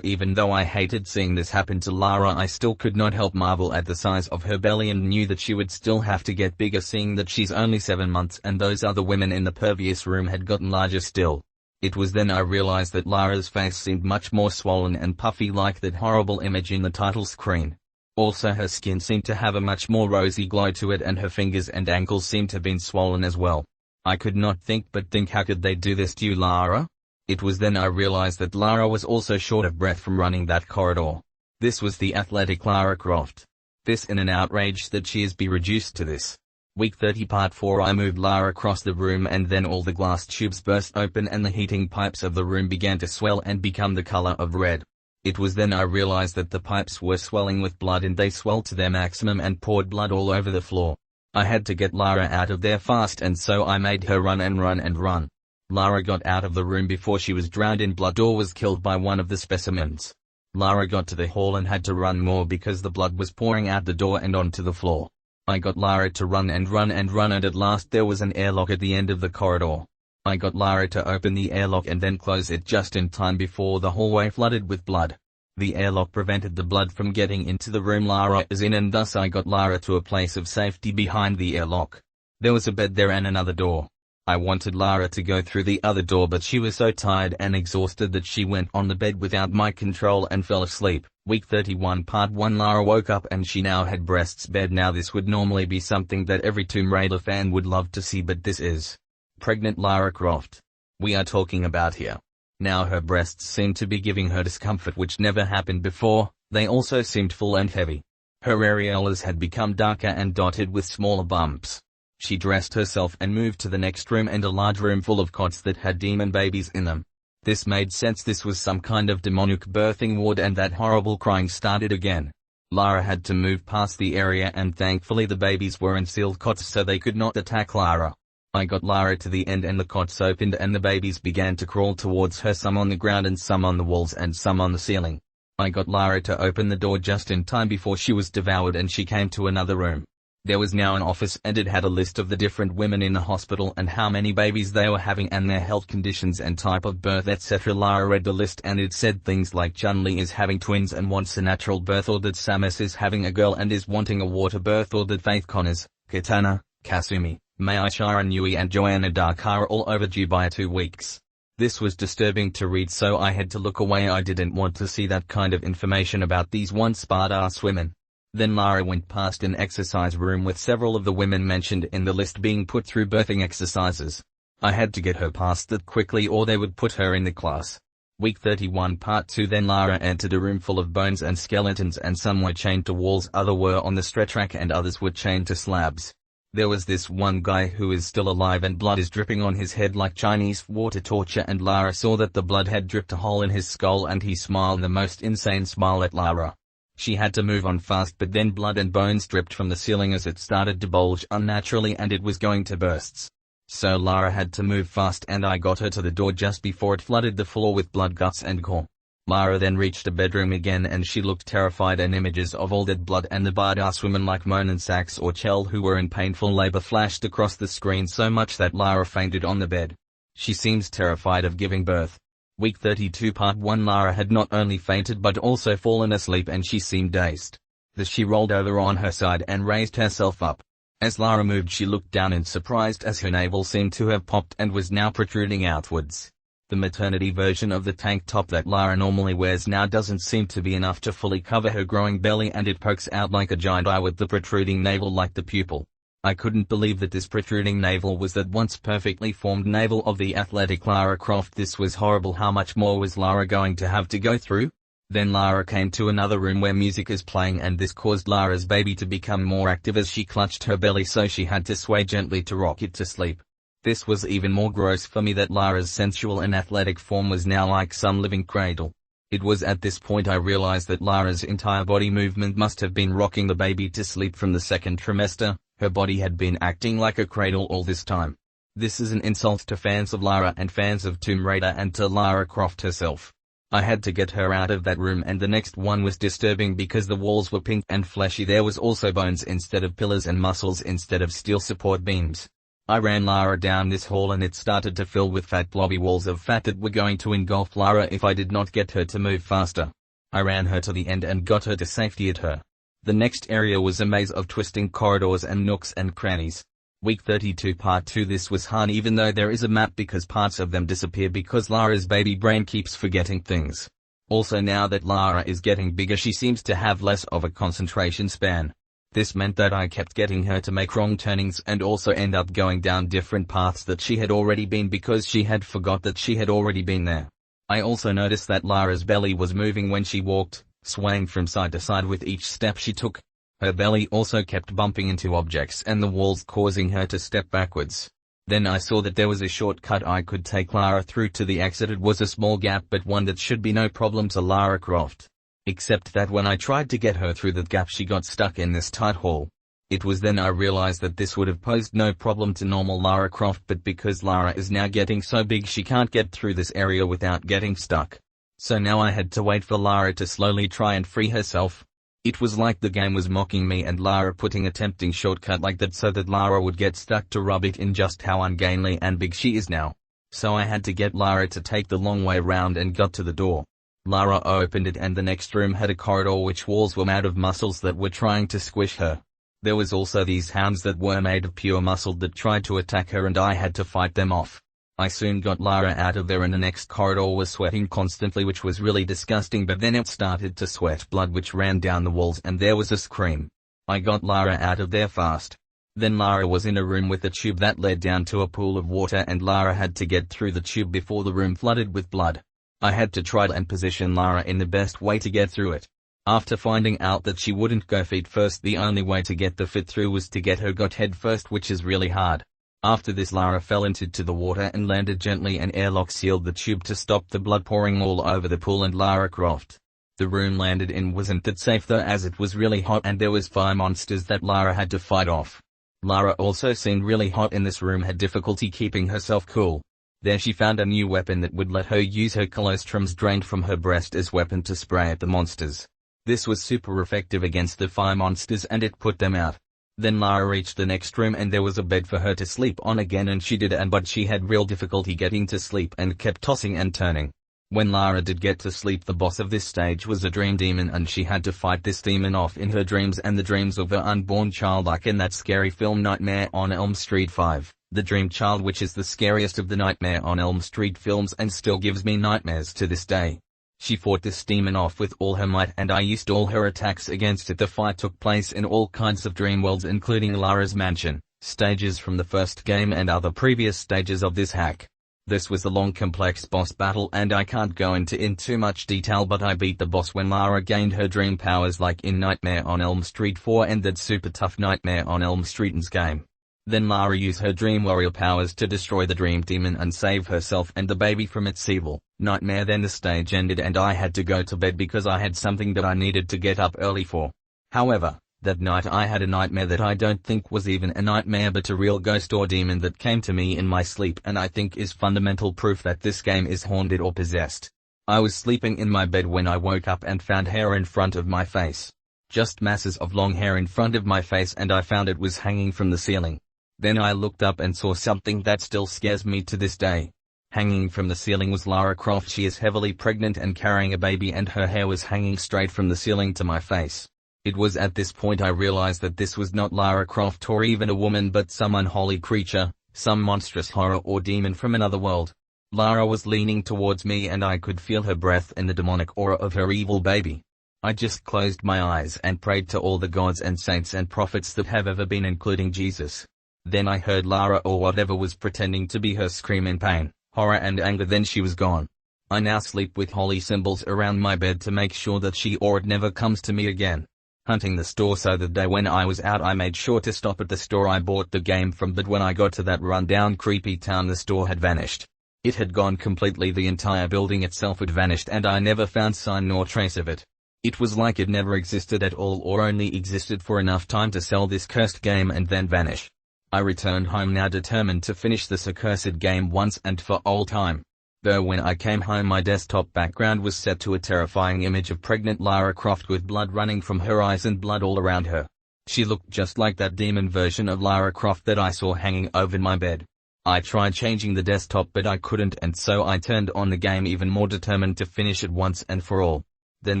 Even though I hated seeing this happen to Lara, I still could not help marvel at the size of her belly and knew that she would still have to get bigger seeing that she's only 7 months and those other women in the previous room had gotten larger still. It was then I realized that Lara's face seemed much more swollen and puffy like that horrible image in the title screen. Also her skin seemed to have a much more rosy glow to it and her fingers and ankles seemed to have been swollen as well. I could not think but think, how could they do this to you, Lara? It was then I realized that Lara was also short of breath from running that corridor. This was the athletic Lara Croft. This in an outrage that she is be reduced to this. Week 30 Part 4. I moved Lara across the room and then all the glass tubes burst open and the heating pipes of the room began to swell and become the color of red. It was then I realized that the pipes were swelling with blood and they swelled to their maximum and poured blood all over the floor. I had to get Lara out of there fast and so I made her run and run and run. Lara got out of the room before she was drowned in blood or was killed by one of the specimens. Lara got to the hall and had to run more because the blood was pouring out the door and onto the floor. I got Lara to run and run and run and at last there was an airlock at the end of the corridor. I got Lara to open the airlock and then close it just in time before the hallway flooded with blood. The airlock prevented the blood from getting into the room Lara is in and thus I got Lara to a place of safety behind the airlock. There was a bed there and another door. I wanted Lara to go through the other door but she was so tired and exhausted that she went on the bed without my control and fell asleep. Week 31 Part 1. Lara woke up and she now had breasts bed. Now this would normally be something that every Tomb Raider fan would love to see, but this is pregnant Lara Croft we are talking about here. Now her breasts seemed to be giving her discomfort which never happened before, they also seemed full and heavy. Her areolas had become darker and dotted with smaller bumps. She dressed herself and moved to the next room and a large room full of cots that had demon babies in them. This made sense, this was some kind of demonic birthing ward and that horrible crying started again. Lara had to move past the area and thankfully the babies were in sealed cots so they could not attack Lara. I got Lara to the end and the cots opened and the babies began to crawl towards her, some on the ground and some on the walls and some on the ceiling. I got Lara to open the door just in time before she was devoured and she came to another room. There was now an office and it had a list of the different women in the hospital and how many babies they were having and their health conditions and type of birth etc. Lara read the list and it said things like Chun-Li is having twins and wants a natural birth, or that Samus is having a girl and is wanting a water birth, or that Faith Connors, Katana, Kasumi, Mai Sharon Yui and Joanna Dark are all overdue by 2 weeks. This was disturbing to read so I had to look away. I didn't want to see that kind of information about these once badass women. Then Lara went past an exercise room with several of the women mentioned in the list being put through birthing exercises. I had to get her past that quickly or they would put her in the class. Week 31 Part 2. Then Lara entered a room full of bones and skeletons and some were chained to walls, others were on the stretch rack and others were chained to slabs. There was this one guy who is still alive and blood is dripping on his head like Chinese water torture, and Lara saw that the blood had dripped a hole in his skull and he smiled the most insane smile at Lara. She had to move on fast but then blood and bones dripped from the ceiling as it started to bulge unnaturally and it was going to burst. So Lara had to move fast and I got her to the door just before it flooded the floor with blood, guts and gore. Lara then reached a bedroom again and she looked terrified and images of all that blood and the badass women like Monin Sachs or Chell who were in painful labor flashed across the screen so much that Lara fainted on the bed. She seems terrified of giving birth. Week 32 Part 1. Lara had not only fainted but also fallen asleep and she seemed dazed. She rolled over on her side and raised herself up. As Lara moved she looked down in surprise as her navel seemed to have popped and was now protruding outwards. The maternity version of the tank top that Lara normally wears now doesn't seem to be enough to fully cover her growing belly and it pokes out like a giant eye with the protruding navel like the pupil. I couldn't believe that this protruding navel was that once perfectly formed navel of the athletic Lara Croft. This was horrible. How much more was Lara going to have to go through? Then Lara came to another room where music is playing and this caused Lara's baby to become more active as she clutched her belly so she had to sway gently to rock it to sleep. This was even more gross for me that Lara's sensual and athletic form was now like some living cradle. It was at this point I realized that Lara's entire body movement must have been rocking the baby to sleep from the second trimester. Her body had been acting like a cradle all this time. This is an insult to fans of Lara and fans of Tomb Raider and to Lara Croft herself. I had to get her out of that room and the next one was disturbing because the walls were pink and fleshy. There was also bones instead of pillars and muscles instead of steel support beams. I ran Lara down this hall and it started to fill with fat blobby walls of fat that were going to engulf Lara if I did not get her to move faster. I ran her to the end and got her to safety at her. The next area was a maze of twisting corridors and nooks and crannies. Week 32 Part 2. This was hard even though there is a map because parts of them disappear because Lara's baby brain keeps forgetting things. Also now that Lara is getting bigger she seems to have less of a concentration span. This meant that I kept getting her to make wrong turnings and also end up going down different paths that she had already been because she had forgot that she had already been there. I also noticed that Lara's belly was moving when she walked, swaying from side to side with each step she took. Her belly also kept bumping into objects and the walls causing her to step backwards. Then I saw that there was a shortcut I could take Lara through to the exit. It was a small gap but one that should be no problem to Lara Croft. Except that when I tried to get her through that gap she got stuck in this tight hall. It was then I realized that this would have posed no problem to normal Lara Croft but because Lara is now getting so big she can't get through this area without getting stuck. So now I had to wait for Lara to slowly try and free herself. It was like the game was mocking me and Lara putting a tempting shortcut like that so that Lara would get stuck to rub it in just how ungainly and big she is now. So I had to get Lara to take the long way round and got to the door. Lara opened it and the next room had a corridor which walls were made of muscles that were trying to squish her. There was also these hounds that were made of pure muscle that tried to attack her and I had to fight them off. I soon got Lara out of there and the next corridor was sweating constantly which was really disgusting but then it started to sweat blood which ran down the walls and there was a scream. I got Lara out of there fast. Then Lara was in a room with a tube that led down to a pool of water and Lara had to get through the tube before the room flooded with blood. I had to try and position Lara in the best way to get through it. After finding out that she wouldn't go feet first, the only way to get the fit through was to get her got head first, which is really hard. After this, Lara fell into the water and landed gently. An airlock sealed the tube to stop the blood pouring all over the pool and Lara Croft. The room landed in wasn't that safe though, as it was really hot and there was fire monsters that Lara had to fight off. Lara also seemed really hot in this room, had difficulty keeping herself cool. There she found a new weapon that would let her use her colostrums drained from her breast as weapon to spray at the monsters. This was super effective against the fire monsters and it put them out. Then Lara reached the next room and there was a bed for her to sleep on again, and she did, but she had real difficulty getting to sleep and kept tossing and turning. When Lara did get to sleep, the boss of this stage was a dream demon and she had to fight this demon off in her dreams and the dreams of her unborn child, like in that scary film Nightmare on Elm Street 5. The dream child, which is the scariest of the Nightmare on Elm Street films and still gives me nightmares to this day. She fought this demon off with all her might and I used all her attacks against it. The fight took place in all kinds of dream worlds, including Lara's mansion, stages from the first game and other previous stages of this hack. This was a long complex boss battle and I can't go into in too much detail, but I beat the boss when Lara gained her dream powers like in Nightmare on Elm Street 4 and that super tough Nightmare on Elm Street's game. Then Lara used her Dream Warrior powers to destroy the Dream Demon and save herself and the baby from its evil nightmare. Then the stage ended and I had to go to bed because I had something that I needed to get up early for. However, that night I had a nightmare that I don't think was even a nightmare but a real ghost or demon that came to me in my sleep, and I think is fundamental proof that this game is haunted or possessed. I was sleeping in my bed when I woke up and found hair in front of my face. Just masses of long hair in front of my face, and I found it was hanging from the ceiling. Then I looked up and saw something that still scares me to this day. Hanging from the ceiling was Lara Croft. She is heavily pregnant and carrying a baby and her hair was hanging straight from the ceiling to my face. It was at this point I realized that this was not Lara Croft or even a woman, but some unholy creature, some monstrous horror or demon from another world. Lara was leaning towards me and I could feel her breath and the demonic aura of her evil baby. I just closed my eyes and prayed to all the gods and saints and prophets that have ever been, including Jesus. Then I heard Lara or whatever was pretending to be her scream in pain, horror and anger. Then she was gone. I now sleep with holy symbols around my bed to make sure that she or it never comes to me again. Hunting the store. So the day when I was out I made sure to stop at the store I bought the game from, but when I got to that rundown creepy town the store had vanished. It had gone completely. The entire building itself had vanished and I never found sign nor trace of it. It was like it never existed at all, or only existed for enough time to sell this cursed game and then vanish. I returned home now determined to finish this accursed game once and for all time. Though when I came home my desktop background was set to a terrifying image of pregnant Lara Croft with blood running from her eyes and blood all around her. She looked just like that demon version of Lara Croft that I saw hanging over my bed. I tried changing the desktop but I couldn't, and so I turned on the game even more determined to finish it once and for all. Then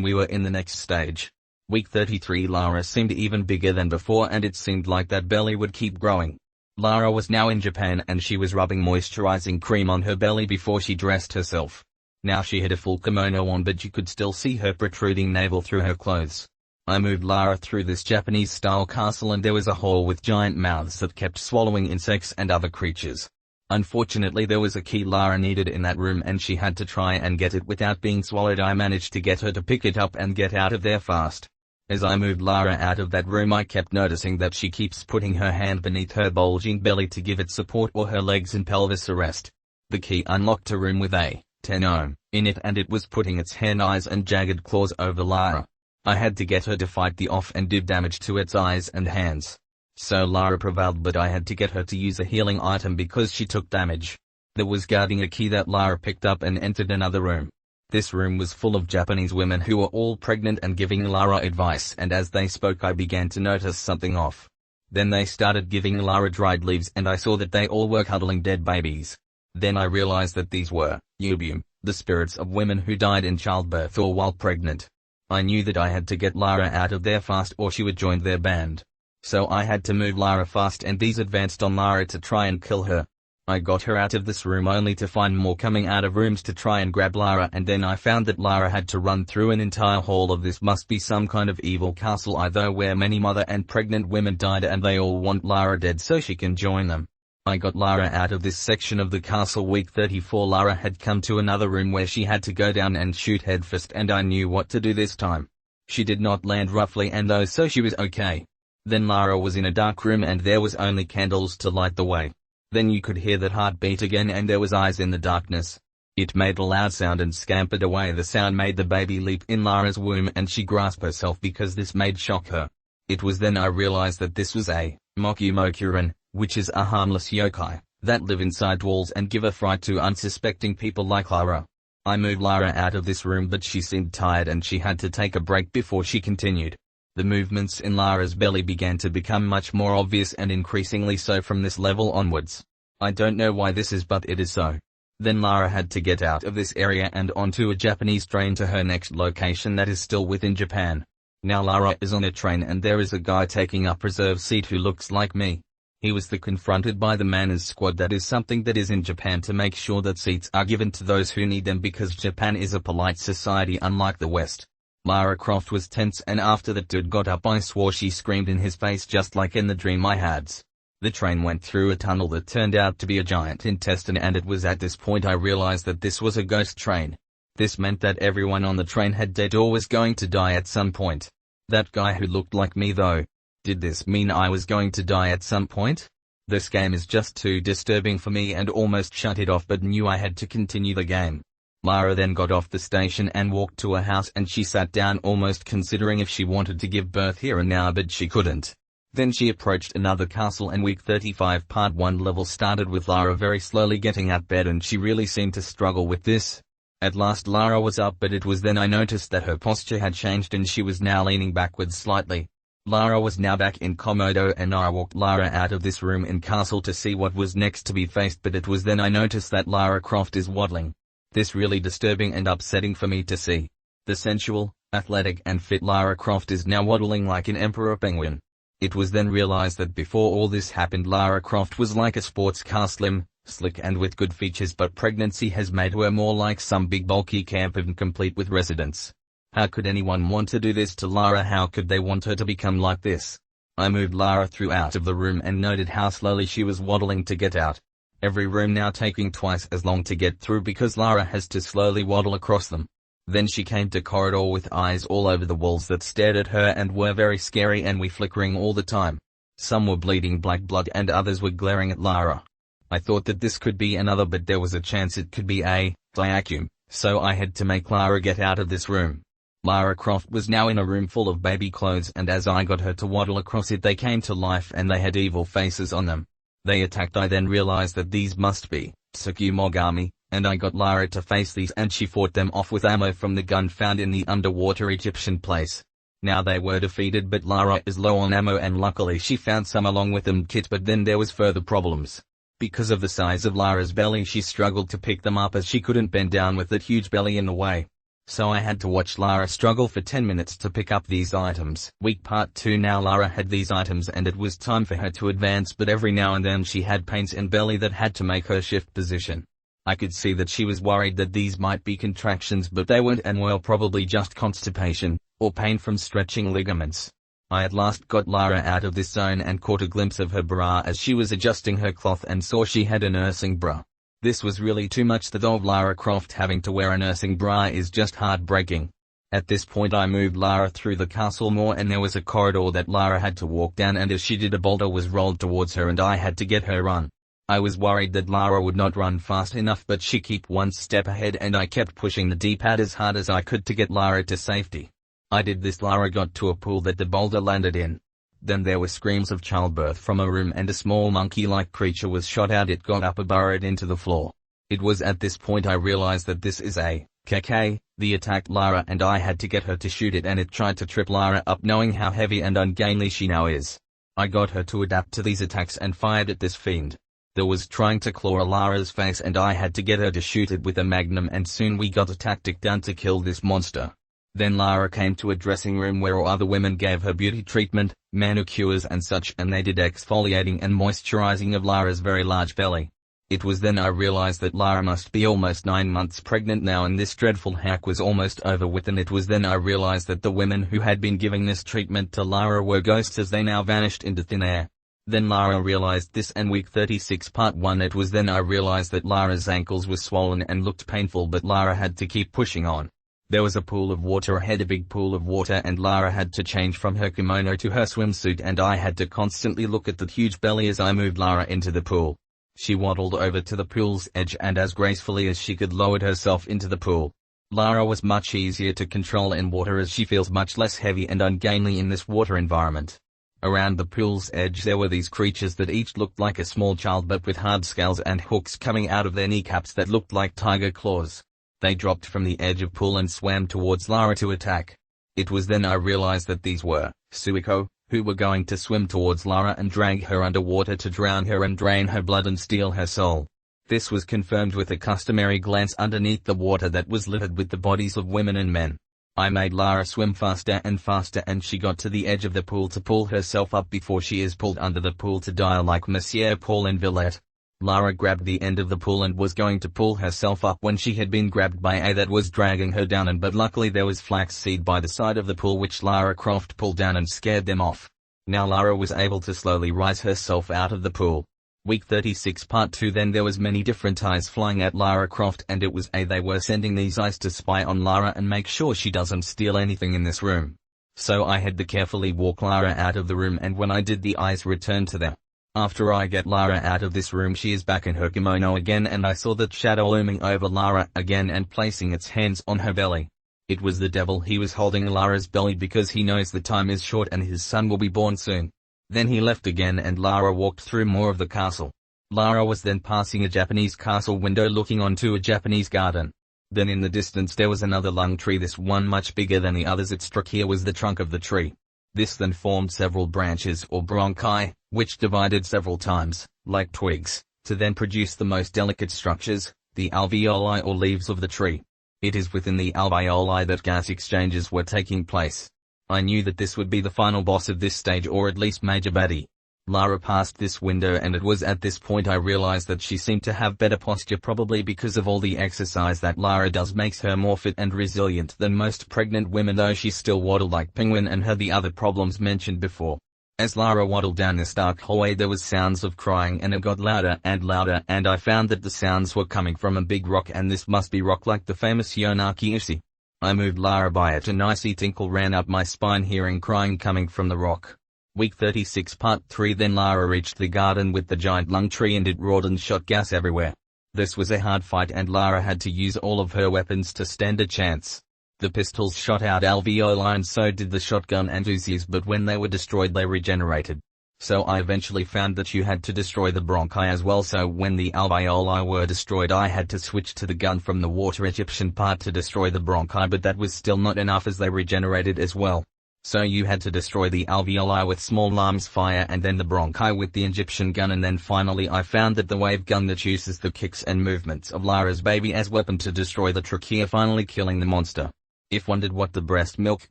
we were in the next stage. Week 33. Lara seemed even bigger than before and it seemed like that belly would keep growing. Lara was now in Japan and she was rubbing moisturizing cream on her belly before she dressed herself. Now she had a full kimono on but you could still see her protruding navel through her clothes. I moved Lara through this Japanese-style castle and there was a hall with giant mouths that kept swallowing insects and other creatures. Unfortunately there was a key Lara needed in that room and she had to try and get it without being swallowed. I managed to get her to pick it up and get out of there fast. As I moved Lara out of that room I kept noticing that she keeps putting her hand beneath her bulging belly to give it support, or her legs and pelvis a rest. The key unlocked a room with a tenome in it and it was putting its hen eyes and jagged claws over Lara. I had to get her to fight the off and do damage to its eyes and hands. So Lara prevailed, but I had to get her to use a healing item because she took damage. There was guarding a key that Lara picked up and entered another room. This room was full of Japanese women who were all pregnant and giving Lara advice, and as they spoke I began to notice something off. Then they started giving Lara dried leaves and I saw that they all were cuddling dead babies. Then I realized that these were yubium, the spirits of women who died in childbirth or while pregnant. I knew that I had to get Lara out of there fast or she would join their band. So I had to move Lara fast and these advanced on Lara to try and kill her. I got her out of this room only to find more coming out of rooms to try and grab Lara, and then I found that Lara had to run through an entire hall of this must be some kind of evil castle either where many mother and pregnant women died and they all want Lara dead so she can join them. I got Lara out of this section of the castle. Week 34 Lara had come to another room where she had to go down and shoot headfirst, and I knew what to do this time. She did not land roughly and though so she was okay. Then Lara was in a dark room and there was only candles to light the way. Then you could hear that heart beat again and there was eyes in the darkness. It made a loud sound and scampered away. The sound made the baby leap in Lara's womb and she grasped herself because this made shock her. It was then I realized that this was a Mokumokurin, which is a harmless yokai, that live inside walls and give a fright to unsuspecting people like Lara. I moved Lara out of this room but she seemed tired and she had to take a break before she continued. The movements in Lara's belly began to become much more obvious and increasingly so from this level onwards. I don't know why this is but it is so. Then Lara had to get out of this area and onto a Japanese train to her next location that is still within Japan. Now Lara is on a train and there is a guy taking up reserve seat who looks like me. He was confronted by the manners squad, that is something that is in Japan to make sure that seats are given to those who need them because Japan is a polite society unlike the West. Lara Croft was tense and after that dude got up I swore she screamed in his face just like in the dream I had. The train went through a tunnel that turned out to be a giant intestine and it was at this point I realized that this was a ghost train. This meant that everyone on the train had died or was going to die at some point. That guy who looked like me though. Did this mean I was going to die at some point? This game is just too disturbing for me and almost shut it off but knew I had to continue the game. Lara then got off the station and walked to a house and she sat down almost considering if she wanted to give birth here and now but she couldn't. Then she approached another castle and week 35 part 1 level started with Lara very slowly getting out bed and she really seemed to struggle with this. At last Lara was up but it was then I noticed that her posture had changed and she was now leaning backwards slightly. Lara was now back in Komodo and I walked Lara out of this room in castle to see what was next to be faced but it was then I noticed that Lara Croft is waddling. This really disturbing and upsetting for me to see. The sensual, athletic and fit Lara Croft is now waddling like an emperor penguin. It was then realized that before all this happened Lara Croft was like a sports car, slim, slick and with good features, but pregnancy has made her more like some big bulky camper complete with residence. How could anyone want to do this to Lara? How could they want her to become like this? I moved Lara through out of the room and noted how slowly she was waddling to get out. Every room now taking twice as long to get through because Lara has to slowly waddle across them. Then she came to corridor with eyes all over the walls that stared at her and were very scary and were flickering all the time. Some were bleeding black blood and others were glaring at Lara. I thought that this could be another but there was a chance it could be a diacume, so I had to make Lara get out of this room. Lara Croft was now in a room full of baby clothes and as I got her to waddle across it they came to life and they had evil faces on them. They attacked. I then realized that these must be Tsukumogami, and I got Lara to face these and she fought them off with ammo from the gun found in the underwater Egyptian place. Now they were defeated but Lara is low on ammo and luckily she found some along with them kit but then there was further problems. Because of the size of Lara's belly she struggled to pick them up as she couldn't bend down with that huge belly in the way. So I had to watch Lara struggle for 10 minutes to pick up these items. Week part 2 now Lara had these items and it was time for her to advance but every now and then she had pains in belly that had to make her shift position. I could see that she was worried that these might be contractions but they weren't and were probably just constipation, or pain from stretching ligaments. I at last got Lara out of this zone and caught a glimpse of her bra as she was adjusting her cloth and saw she had a nursing bra. This was really too much. The thought of Lara Croft having to wear a nursing bra is just heartbreaking. At this point I moved Lara through the castle more and there was a corridor that Lara had to walk down and as she did a boulder was rolled towards her and I had to get her run. I was worried that Lara would not run fast enough but she kept one step ahead and I kept pushing the D-pad as hard as I could to get Lara to safety. I did this. Lara got to a pool that the boulder landed in. Then there were screams of childbirth from a room and a small monkey-like creature was shot out. It got up and burrowed into the floor. It was at this point I realized that this is a KK. The attacked Lara and I had to get her to shoot it and it tried to trip Lara up knowing how heavy and ungainly she now is. I got her to adapt to these attacks and fired at this fiend. There was trying to claw Lara's face and I had to get her to shoot it with a magnum and soon we got a tactic down to kill this monster. Then Lara came to a dressing room where all other women gave her beauty treatment, manicures and such and they did exfoliating and moisturizing of Lara's very large belly. It was then I realized that Lara must be almost 9 months pregnant now and this dreadful hack was almost over with, and it was then I realized that the women who had been giving this treatment to Lara were ghosts as they now vanished into thin air. Then Lara realized this, and week 36 part 1 it was then I realized that Lara's ankles were swollen and looked painful, but Lara had to keep pushing on. There was a pool of water ahead, a big pool of water, and Lara had to change from her kimono to her swimsuit, and I had to constantly look at the huge belly as I moved Lara into the pool. She waddled over to the pool's edge and as gracefully as she could lowered herself into the pool. Lara was much easier to control in water as she feels much less heavy and ungainly in this water environment. Around the pool's edge there were these creatures that each looked like a small child but with hard scales and hooks coming out of their kneecaps that looked like tiger claws. They dropped from the edge of pool and swam towards Lara to attack. It was then I realized that these were Suiko, who were going to swim towards Lara and drag her underwater to drown her and drain her blood and steal her soul. This was confirmed with a customary glance underneath the water that was littered with the bodies of women and men. I made Lara swim faster and faster and she got to the edge of the pool to pull herself up before she is pulled under the pool to die like Monsieur Paul in Villette. Lara grabbed the end of the pool and was going to pull herself up when she had been grabbed by a that was dragging her down, but luckily there was flaxseed by the side of the pool which Lara Croft pulled down and scared them off. Now Lara was able to slowly rise herself out of the pool. Week 36 part 2 then there was many different eyes flying at Lara Croft, and it was they were sending these eyes to spy on Lara and make sure she doesn't steal anything in this room. So I had to carefully walk Lara out of the room, and when I did the eyes returned to them. After I get Lara out of this room she is back in her kimono again, and I saw that shadow looming over Lara again and placing its hands on her belly. It was the devil. He was holding Lara's belly because he knows the time is short and his son will be born soon. Then he left again and Lara walked through more of the castle. Lara was then passing a Japanese castle window looking onto a Japanese garden. Then in the distance there was another lung tree, this one much bigger than the others. Its trachea was the trunk of the tree. This then formed several branches or bronchi, which divided several times, like twigs, to then produce the most delicate structures, the alveoli or leaves of the tree. It is within the alveoli that gas exchanges were taking place. I knew that this would be the final boss of this stage, or at least major baddie. Lara passed this window, and it was at this point I realized that she seemed to have better posture, probably because of all the exercise that Lara does makes her more fit and resilient than most pregnant women, though she still waddled like penguin and had the other problems mentioned before. As Lara waddled down this dark hallway there was sounds of crying, and it got louder and louder, and I found that the sounds were coming from a big rock, and this must be rock like the famous Yonaki-Ushi. I moved Lara by it and icy tinkle ran up my spine hearing crying coming from the rock. Week 36 part 3 then Lara reached the garden with the giant lung tree and it roared and shot gas everywhere. This was a hard fight and Lara had to use all of her weapons to stand a chance. The pistols shot out alveoli and so did the shotgun and Uzis, but when they were destroyed they regenerated. So I eventually found that you had to destroy the bronchi as well, so when the alveoli were destroyed I had to switch to the gun from the water Egyptian part to destroy the bronchi, but that was still not enough as they regenerated as well. So you had to destroy the alveoli with small arms fire and then the bronchi with the Egyptian gun, and then finally I found that the wave gun that uses the kicks and movements of Lara's baby as weapon to destroy the trachea, finally killing the monster. If wondered what the breast milk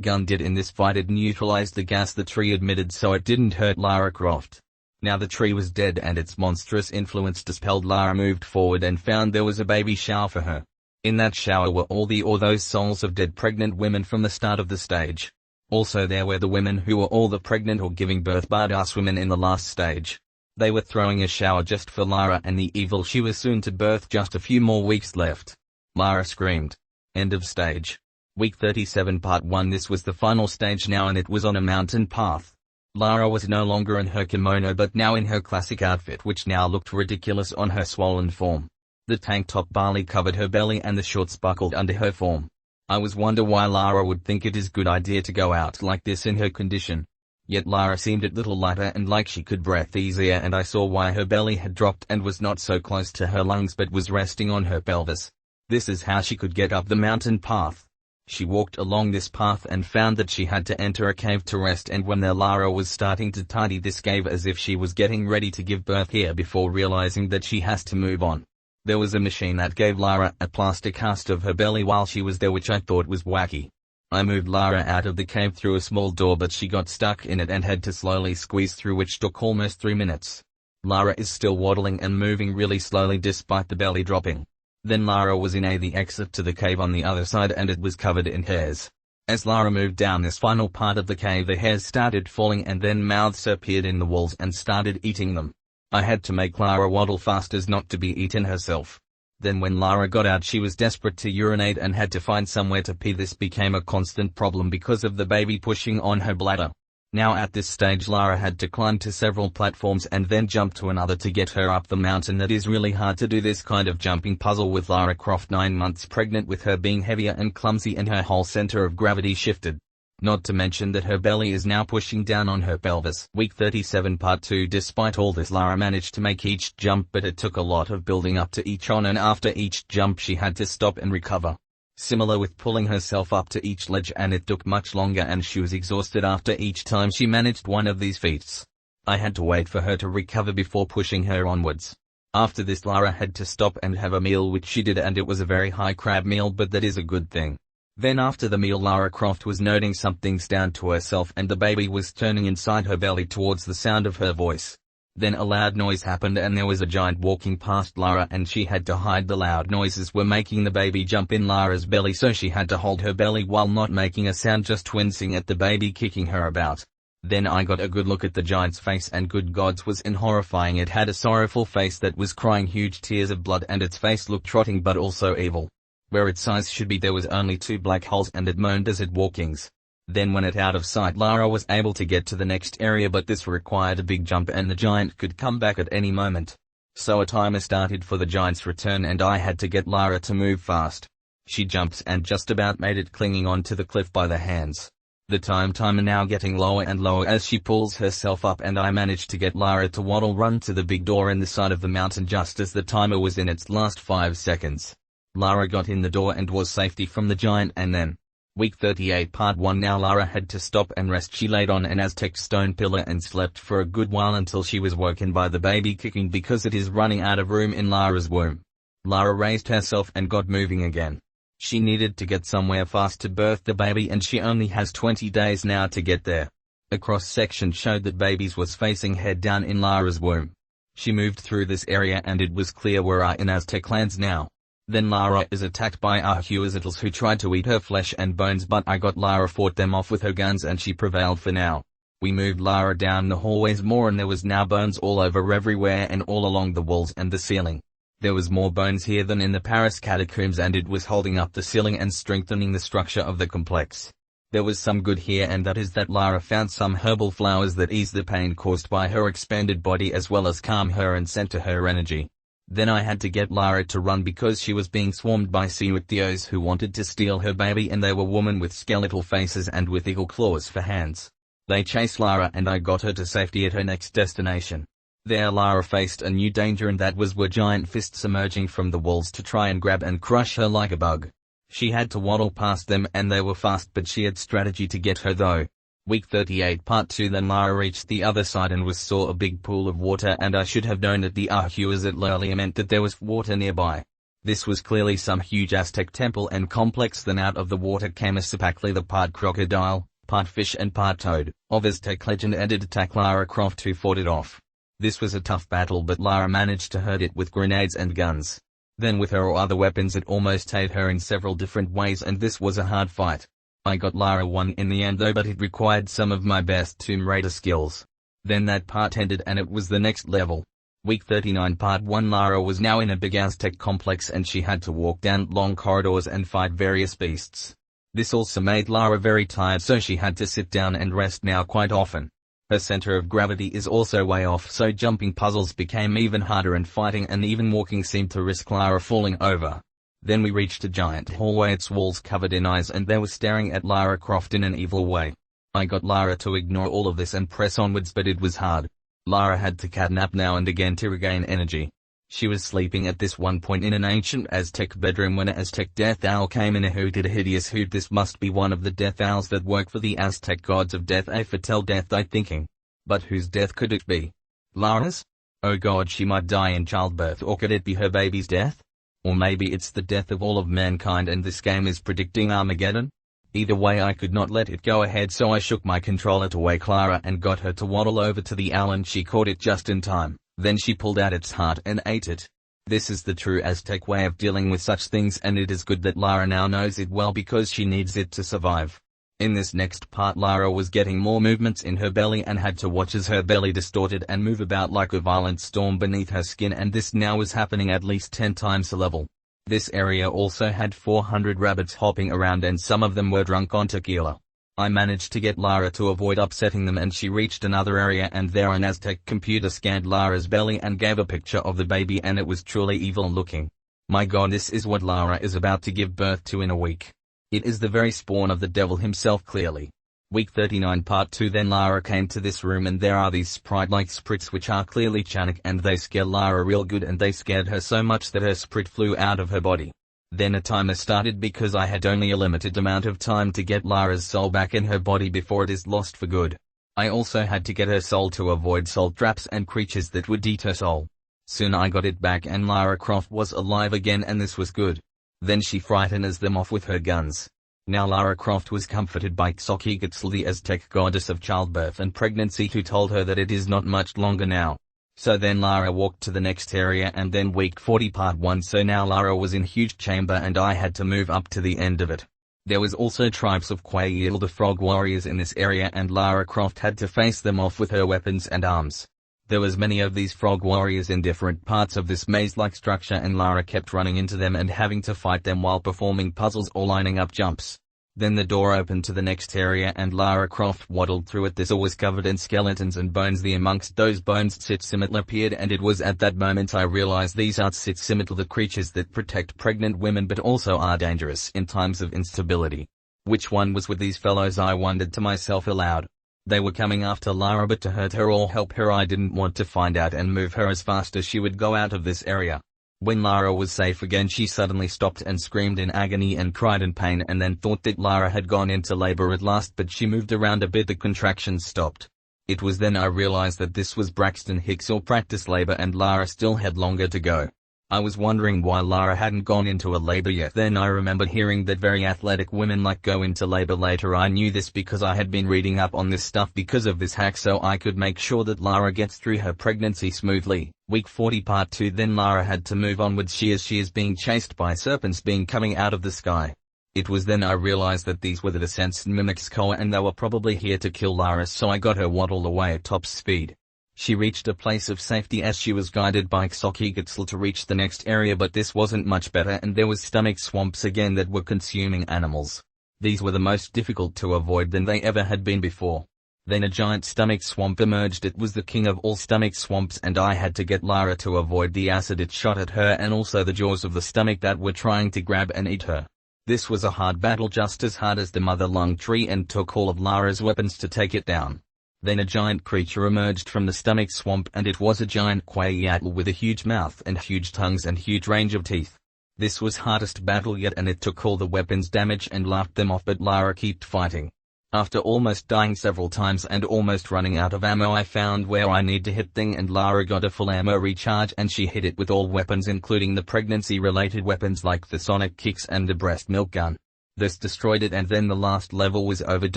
gun did in this fight, it neutralized the gas the tree emitted so it didn't hurt Lara Croft. Now the tree was dead and its monstrous influence dispelled. Lara moved forward and found there was a baby shower for her. In that shower were all those souls of dead pregnant women from the start of the stage. Also there were the women who were all the pregnant or giving birth badass women in the last stage. They were throwing a shower just for Lara and the evil she was soon to birth, just a few more weeks left. Lara screamed. End of stage. Week 37 part 1 This was the final stage now and it was on a mountain path. Lara was no longer in her kimono but now in her classic outfit, which now looked ridiculous on her swollen form. The tank top barely covered her belly and the shorts buckled under her form. I was wonder why Lara would think it is good idea to go out like this in her condition. Yet Lara seemed a little lighter and like she could breathe easier, and I saw why her belly had dropped and was not so close to her lungs but was resting on her pelvis. This is how she could get up the mountain path. She walked along this path and found that she had to enter a cave to rest, and when there Lara was starting to tidy this cave as if she was getting ready to give birth here before realizing that she has to move on. There was a machine that gave Lara a plaster cast of her belly while she was there, which I thought was wacky. I moved Lara out of the cave through a small door but she got stuck in it and had to slowly squeeze through, which took almost 3 minutes. Lara is still waddling and moving really slowly despite the belly dropping. Then Lara was in the exit to the cave on the other side and it was covered in hairs. As Lara moved down this final part of the cave, the hairs started falling and then mouths appeared in the walls and started eating them. I had to make Lara waddle fast as not to be eaten herself. Then when Lara got out, she was desperate to urinate and had to find somewhere to pee. This became a constant problem because of the baby pushing on her bladder. Now at this stage Lara had to climb to several platforms and then jump to another to get her up the mountain. That is really hard to do this kind of jumping puzzle with Lara Croft 9 months pregnant, with her being heavier and clumsy and her whole center of gravity shifted. Not to mention that her belly is now pushing down on her pelvis. Week 37 Part 2. Despite all this, Lara managed to make each jump, but it took a lot of building up to each on, and after each jump she had to stop and recover. Similar with pulling herself up to each ledge, and it took much longer and she was exhausted after each time she managed one of these feats. I had to wait for her to recover before pushing her onwards. After this Lara had to stop and have a meal, which she did, and it was a very high crab meal, but that is a good thing. Then after the meal Lara Croft was noting something's down to herself and the baby was turning inside her belly towards the sound of her voice. Then a loud noise happened and there was a giant walking past Lara, and she had to hide. The loud noises were making the baby jump in Lara's belly, so she had to hold her belly while not making a sound, just wincing at the baby kicking her about. Then I got a good look at the giant's face, and good gods, was it horrifying. It had a sorrowful face that was crying huge tears of blood, and its face looked trotting but also evil. Where its eyes should be there was only 2 black holes, and it moaned as it walkings. Then when it out of sight, Lara was able to get to the next area, but this required a big jump and the giant could come back at any moment. So a timer started for the giant's return and I had to get Lara to move fast. She jumps and just about made it, clinging onto the cliff by the hands. The timer now getting lower and lower as she pulls herself up, and I managed to get Lara to run to the big door in the side of the mountain just as the timer was in its last 5 seconds. Lara got in the door and was safety from the giant, and then Week 38 Part 1. Now Lara had to stop and rest. She laid on an Aztec stone pillar and slept for a good while until she was woken by the baby kicking because it is running out of room in Lara's womb. Lara raised herself and got moving again. She needed to get somewhere fast to birth the baby, and she only has 20 days now to get there. A cross-section showed that babies was facing head down in Lara's womb. She moved through this area and it was clear we are in Aztec lands now. Then Lara is attacked by Ahuizitls who tried to eat her flesh and bones, but I got Lara, fought them off with her guns, and she prevailed for now. We moved Lara down the hallways more, and there was now bones all over everywhere and all along the walls and the ceiling. There was more bones here than in the Paris catacombs, and it was holding up the ceiling and strengthening the structure of the complex. There was some good here, and that is that Lara found some herbal flowers that ease the pain caused by her expanded body as well as calm her and center her energy. Then I had to get Lara to run because she was being swarmed by Seawictios who wanted to steal her baby, and they were women with skeletal faces and with eagle claws for hands. They chased Lara and I got her to safety at her next destination. There Lara faced a new danger, and that were giant fists emerging from the walls to try and grab and crush her like a bug. She had to waddle past them and they were fast, but she had strategy to get her though. Week 38 Part 2. Then Lara reached the other side and saw a big pool of water, and I should have known that the Ahuizitl earlier meant that there was water nearby. This was clearly some huge Aztec temple and complex. Then out of the water came a Sapacli, the part crocodile, part fish and part toad, of Aztec legend, and it attacked Lara Croft, who fought it off. This was a tough battle, but Lara managed to hurt it with grenades and guns. Then with her or other weapons it almost ate her in several different ways, and this was a hard fight. I got Lara 1 in the end though, but it required some of my best Tomb Raider skills. Then that part ended and it was the next level. Week 39 Part 1. Lara was now in a big Aztec complex and she had to walk down long corridors and fight various beasts. This also made Lara very tired, so she had to sit down and rest now quite often. Her center of gravity is also way off, so jumping puzzles became even harder, and fighting and even walking seemed to risk Lara falling over. Then we reached a giant hallway, its walls covered in eyes, and they were staring at Lara Croft in an evil way. I got Lara to ignore all of this and press onwards, but it was hard. Lara had to cat nap now and again to regain energy. She was sleeping at this one point in an ancient Aztec bedroom when an Aztec death owl came in and hooted a hideous hoot. This must be one of the death owls that work for the Aztec gods of death. A fatal death, I thinking. But whose death could it be? Lara's? Oh god, she might die in childbirth, or could it be her baby's death? Or maybe it's the death of all of mankind and this game is predicting Armageddon? Either way I could not let it go ahead, so I shook my controller to wake Lara and got her to waddle over to the owl, and she caught it just in time. Then she pulled out its heart and ate it. This is the true Aztec way of dealing with such things, and it is good that Lara now knows it well because she needs it to survive. In this next part, Lara was getting more movements in her belly and had to watch as her belly distorted and move about like a violent storm beneath her skin, and this now was happening at least 10 times the level. This area also had 400 rabbits hopping around, and some of them were drunk on tequila. I managed to get Lara to avoid upsetting them, and she reached another area, and there an Aztec computer scanned Lara's belly and gave a picture of the baby, and it was truly evil looking. My god, this is what Lara is about to give birth to in a week. It is the very spawn of the devil himself clearly. Week 39 part 2. Then Lara came to this room, and there are these sprite-like sprites which are clearly Chanik, and they scare Lara real good, and they scared her so much that her sprite flew out of her body. Then a timer started because I had only a limited amount of time to get Lara's soul back in her body before it is lost for good. I also had to get her soul to avoid soul traps and creatures that would eat her soul. Soon I got it back and Lara Croft was alive again, and this was good. Then she frightens them off with her guns. Now Lara Croft was comforted by Xochiquetzal, the Aztec goddess of childbirth and pregnancy, who told her that it is not much longer now. So then Lara walked to the next area, and then week 40 part 1. So now Lara was in huge chamber and I had to move up to the end of it. There was also tribes of Quail, the frog warriors, in this area, and Lara Croft had to face them off with her weapons and arms. There was many of these frog warriors in different parts of this maze-like structure, and Lara kept running into them and having to fight them while performing puzzles or lining up jumps. Then the door opened to the next area and Lara Croft waddled through it. This all was covered in skeletons and bones. Amongst those bones Tsitsimitl appeared, and it was at that moment I realized these are Tsitsimitl, the creatures that protect pregnant women but also are dangerous in times of instability. Which one was with these fellows, I wondered to myself aloud. They were coming after Lara, but to hurt her or help her I didn't want to find out and move her as fast as she would go out of this area. When Lara was safe again, she suddenly stopped and screamed in agony and cried in pain, and then thought that Lara had gone into labor at last, but she moved around a bit. The contractions stopped. It was then I realized that this was Braxton Hicks or practice labor, and Lara still had longer to go. I was wondering why Lara hadn't gone into a labor yet. Then I remembered hearing that very athletic women go into labor later. I knew this because I had been reading up on this stuff because of this hack, so I could make sure that Lara gets through her pregnancy smoothly. Week 40 part 2. Then Lara had to move onwards. She is being chased by serpents coming out of the sky. It was then I realized that these were the descents mimics Koa, and they were probably here to kill Lara, so I got her waddled away at top speed. She reached a place of safety as she was guided by Xochiquetzal to reach the next area, but this wasn't much better, and there was stomach swamps again that were consuming animals. These were the most difficult to avoid than they ever had been before. Then a giant stomach swamp emerged. It was the king of all stomach swamps, and I had to get Lara to avoid the acid it shot at her and also the jaws of the stomach that were trying to grab and eat her. This was a hard battle, just as hard as the mother lung tree, and took all of Lara's weapons to take it down. Then a giant creature emerged from the stomach swamp, and it was a giant Quail with a huge mouth and huge tongues and huge range of teeth. This was hardest battle yet, and it took all the weapons damage and laughed them off, but Lara kept fighting. After almost dying several times and almost running out of ammo, I found where I need to hit thing, and Lara got a full ammo recharge and she hit it with all weapons, including the pregnancy related weapons like the sonic kicks and the breast milk gun. This destroyed it, and then the last level was over.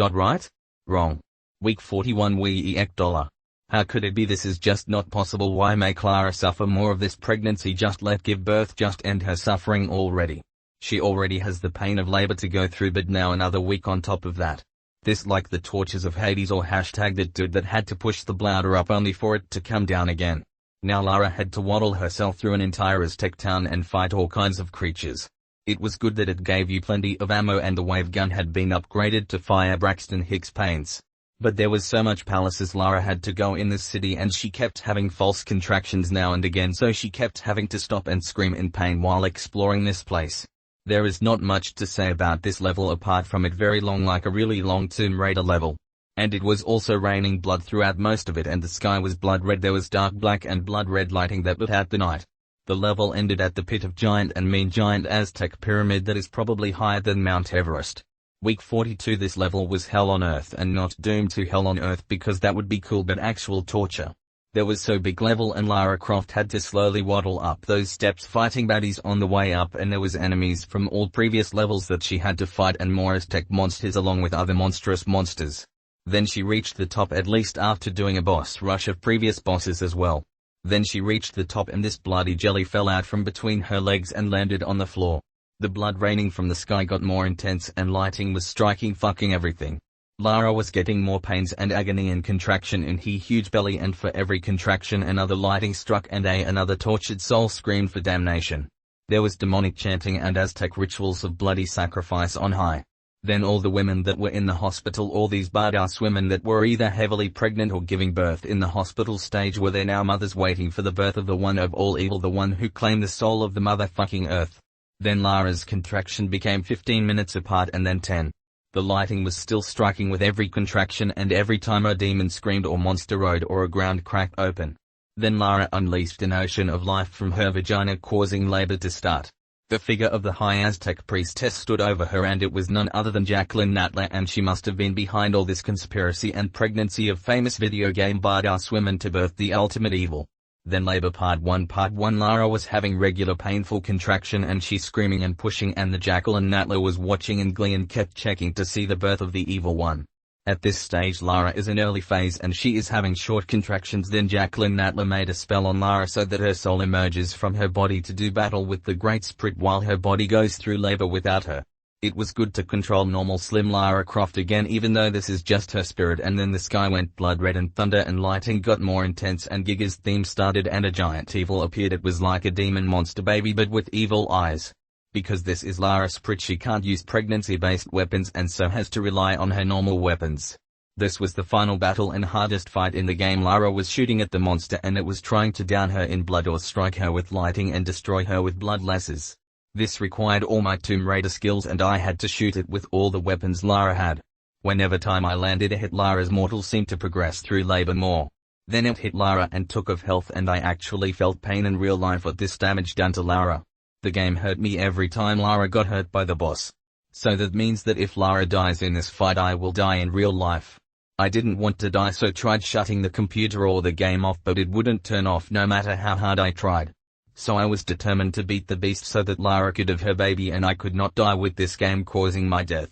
Right? Wrong. Week 41 We $. How could it be? This is just not possible. Why make Lara suffer more of this pregnancy? Just let give birth, just end her suffering already. She already has the pain of labor to go through, but now another week on top of that. This like the tortures of Hades, or hashtag that dude that had to push the bladder up only for it to come down again. Now Lara had to waddle herself through an entire Aztec town and fight all kinds of creatures. It was good that it gave you plenty of ammo and the wave gun had been upgraded to fire Braxton Hicks paints. But there was so much palaces Lara had to go in this city, and she kept having false contractions now and again, so she kept having to stop and scream in pain while exploring this place. There is not much to say about this level apart from it very long, like a really long Tomb Raider level. And it was also raining blood throughout most of it, and the sky was blood red. There was dark black and blood red lighting that lit out the night. The level ended at the pit of giant and mean giant Aztec pyramid that is probably higher than Mount Everest. Week 42 This level was hell on earth, and not doomed to hell on earth because that would be cool, but actual torture. There was so big level, and Lara Croft had to slowly waddle up those steps fighting baddies on the way up, and there was enemies from all previous levels that she had to fight and more Aztec monsters along with other monstrous monsters. Then she reached the top, at least after doing a boss rush of previous bosses as well. Then she reached the top and this bloody jelly fell out from between her legs and landed on the floor. The blood raining from the sky got more intense and lighting was striking fucking everything. Lara was getting more pains and agony and contraction in her huge belly, and for every contraction another lighting struck and another tortured soul screamed for damnation. There was demonic chanting and Aztec rituals of bloody sacrifice on high. Then all the women that were in the hospital, all these badass women that were either heavily pregnant or giving birth in the hospital stage, were there now mothers waiting for the birth of the one of all evil, the one who claimed the soul of the motherfucking earth. Then Lara's contraction became 15 minutes apart and then 10. The lighting was still striking with every contraction and every time a demon screamed or monster rode or a ground cracked open. Then Lara unleashed an ocean of life from her vagina, causing labor to start. The figure of the high Aztec priestess stood over her, and it was none other than Jacqueline Natler, and she must have been behind all this conspiracy and pregnancy of famous video game badass women to birth the ultimate evil. Then labor part 1. Lara was having regular painful contraction and she screaming and pushing, and the Jacqueline Natler was watching in glee and kept checking to see the birth of the evil one. At this stage Lara is in early phase and she is having short contractions. Then Jacqueline Natler made a spell on Lara so that her soul emerges from her body to do battle with the Great Spirit while her body goes through labor without her. It was good to control normal slim Lara Croft again, even though this is just her spirit. And then the sky went blood red and thunder and lighting got more intense and Giga's theme started and a giant evil appeared. It was like a demon monster baby but with evil eyes. Because this is Lara Spirit, she can't use pregnancy-based weapons and so has to rely on her normal weapons. This was the final battle and hardest fight in the game. Lara was shooting at the monster and it was trying to down her in blood or strike her with lighting and destroy her with blood lasers. This required all my Tomb Raider skills and I had to shoot it with all the weapons Lara had. Whenever time I landed a hit, Lara's mortal seemed to progress through labor more. Then it hit Lara and took off health and I actually felt pain in real life with this damage done to Lara. The game hurt me every time Lara got hurt by the boss. So that means that if Lara dies in this fight I will die in real life. I didn't want to die, so tried shutting the computer or the game off, but it wouldn't turn off no matter how hard I tried. So I was determined to beat the beast so that Lara could have her baby and I could not die with this game causing my death.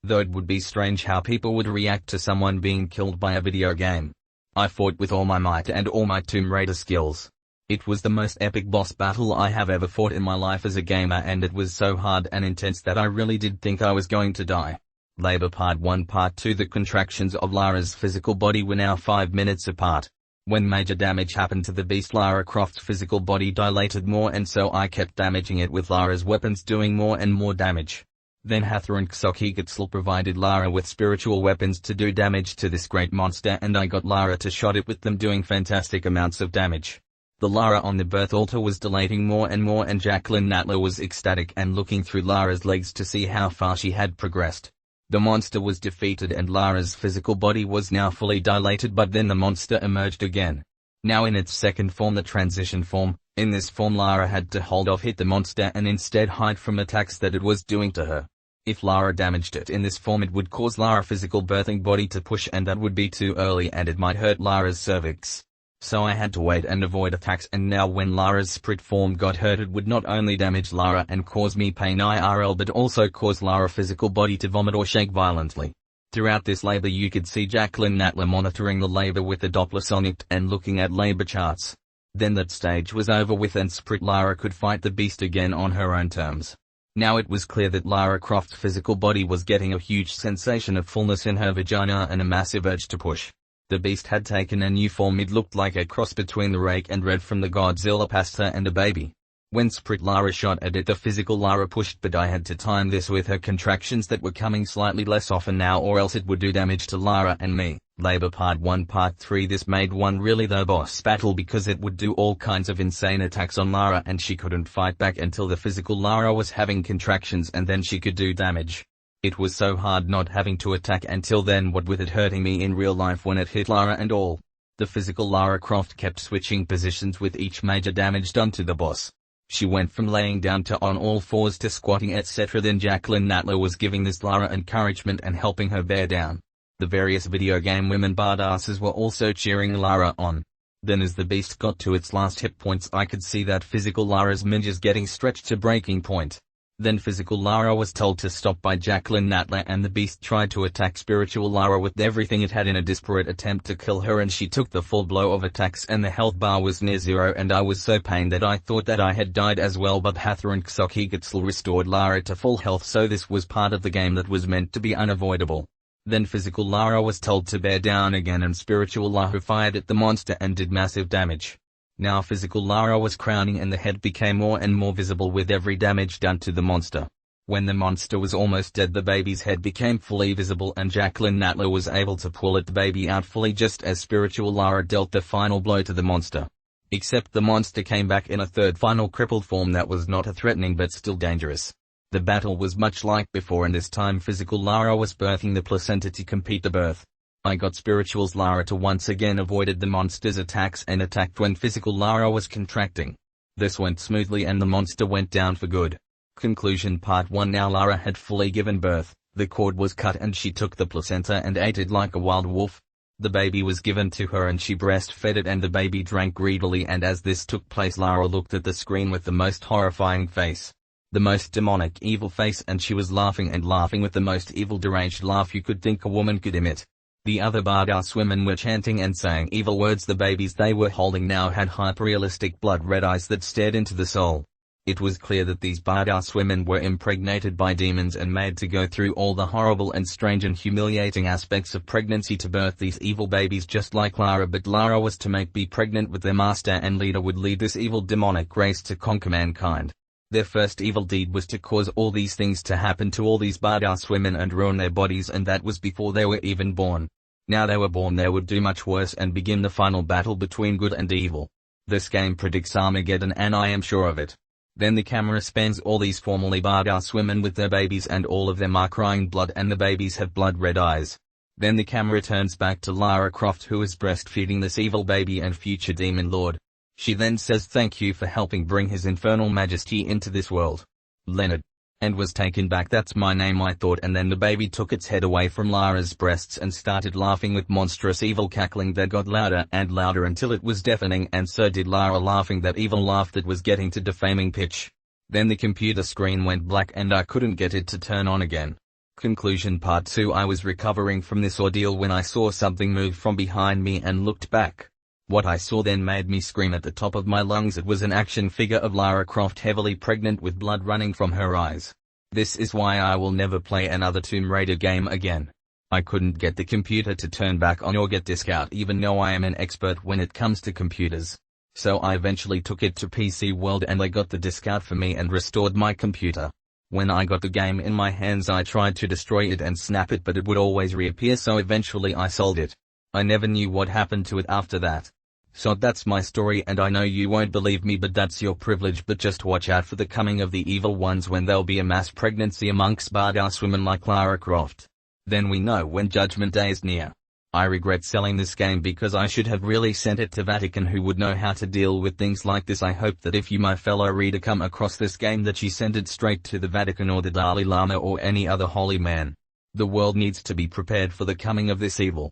Though it would be strange how people would react to someone being killed by a video game. I fought with all my might and all my Tomb Raider skills. It was the most epic boss battle I have ever fought in my life as a gamer, and it was so hard and intense that I really did think I was going to die. Labor Part 1. Part 2. The contractions of Lara's physical body were now 5 minutes apart. When major damage happened to the beast, Lara Croft's physical body dilated more, and so I kept damaging it with Lara's weapons, doing more and more damage. Then Hathor and Xochiquetzal provided Lara with spiritual weapons to do damage to this great monster, and I got Lara to shot it with them, doing fantastic amounts of damage. The Lara on the birth altar was dilating more and more, and Jacqueline Natler was ecstatic and looking through Lara's legs to see how far she had progressed. The monster was defeated and Lara's physical body was now fully dilated, but then the monster emerged again. Now in its second form, the transition form. In this form Lara had to hold off hit the monster and instead hide from attacks that it was doing to her. If Lara damaged it in this form, it would cause Lara's physical birthing body to push, and that would be too early and it might hurt Lara's cervix. So I had to wait and avoid attacks, and now when Lara's spirit form got hurt, it would not only damage Lara and cause me pain IRL but also cause Lara's physical body to vomit or shake violently. Throughout this labor you could see Jacqueline Natler monitoring the labor with the Doppler sonic and looking at labor charts. Then that stage was over with and Spirit Lara could fight the beast again on her own terms. Now it was clear that Lara Croft's physical body was getting a huge sensation of fullness in her vagina and a massive urge to push. The beast had taken a new form. It looked like a cross between the Rake and Red from the Godzilla pasta and a baby. When Spirit Lara shot at it, the physical Lara pushed, but I had to time this with her contractions that were coming slightly less often now, or else it would do damage to Lara and me. Labor Part 1. Part 3. This made one really the boss battle because it would do all kinds of insane attacks on Lara and she couldn't fight back until the physical Lara was having contractions, and then she could do damage. It was so hard not having to attack until then, what with it hurting me in real life when it hit Lara and all. The physical Lara Croft kept switching positions with each major damage done to the boss. She went from laying down to on all fours to squatting etc. Then Jacqueline Natler was giving this Lara encouragement and helping her bear down. The various video game women badasses were also cheering Lara on. Then as the beast got to its last hit points, I could see that physical Lara's midges getting stretched to breaking point. Then physical Lara was told to stop by Jacqueline Natler, and the beast tried to attack spiritual Lara with everything it had in a desperate attempt to kill her, and she took the full blow of attacks and the health bar was near zero, and I was so pained that I thought that I had died as well, but Hathor Xochitl restored Lara to full health, so this was part of the game that was meant to be unavoidable. Then physical Lara was told to bear down again, and spiritual Lara fired at the monster and did massive damage. Now physical Lara was crowning and the head became more and more visible with every damage done to the monster. When the monster was almost dead, the baby's head became fully visible and Jacqueline Natler was able to pull the baby out fully just as spiritual Lara dealt the final blow to the monster. Except the monster came back in a third final crippled form that was not a threatening but still dangerous. The battle was much like before, and this time physical Lara was birthing the placenta to complete the birth. I got spiritual's Lara to once again avoided the monster's attacks and attacked when physical Lara was contracting. This went smoothly and the monster went down for good. Conclusion Part 1. Now Lara had fully given birth, the cord was cut and she took the placenta and ate it like a wild wolf. The baby was given to her and she breastfed it, and the baby drank greedily, and as this took place Lara looked at the screen with the most horrifying face. The most demonic evil face, and she was laughing and laughing with the most evil deranged laugh you could think a woman could emit. The other badass women were chanting and saying evil words. The babies they were holding now had hyper-realistic blood-red eyes that stared into the soul. It was clear that these badass women were impregnated by demons and made to go through all the horrible and strange and humiliating aspects of pregnancy to birth these evil babies just like Lara, but Lara was to be pregnant with their master and leader would lead this evil demonic race to conquer mankind. Their first evil deed was to cause all these things to happen to all these badass women and ruin their bodies, and that was before they were even born. Now they were born, they would do much worse and begin the final battle between good and evil. This game predicts Armageddon, and I am sure of it. Then the camera spans all these formerly badass women with their babies, and all of them are crying blood and the babies have blood red eyes. Then the camera turns back to Lara Croft, who is breastfeeding this evil baby and future demon lord. She then says thank you for helping bring his infernal majesty into this world, Leonard. And was taken back. That's my name, I thought, and then the baby took its head away from Lara's breasts and started laughing with monstrous evil cackling that got louder and louder until it was deafening, and so did Lara laughing that evil laugh that was getting to defaming pitch. Then the computer screen went black and I couldn't get it to turn on again. Conclusion Part 2. I was recovering from this ordeal when I saw something move from behind me and looked back. What I saw then made me scream at the top of my lungs. It was an action figure of Lara Croft heavily pregnant with blood running from her eyes. This is why I will never play another Tomb Raider game again. I couldn't get the computer to turn back on or get disk out, even though I am an expert when it comes to computers. So I eventually took it to PC World and they got the disk out for me and restored my computer. When I got the game in my hands I tried to destroy it and snap it, but it would always reappear, so eventually I sold it. I never knew what happened to it after that. So that's my story, and I know you won't believe me, but that's your privilege. But just watch out for the coming of the evil ones when there'll be a mass pregnancy amongst badass women like Lara Croft. Then we know when Judgment Day is near. I regret selling this game because I should have really sent it to Vatican, who would know how to deal with things like this. I hope that if you, my fellow reader, come across this game, that you send it straight to the Vatican or the Dalai Lama or any other holy man. The world needs to be prepared for the coming of this evil.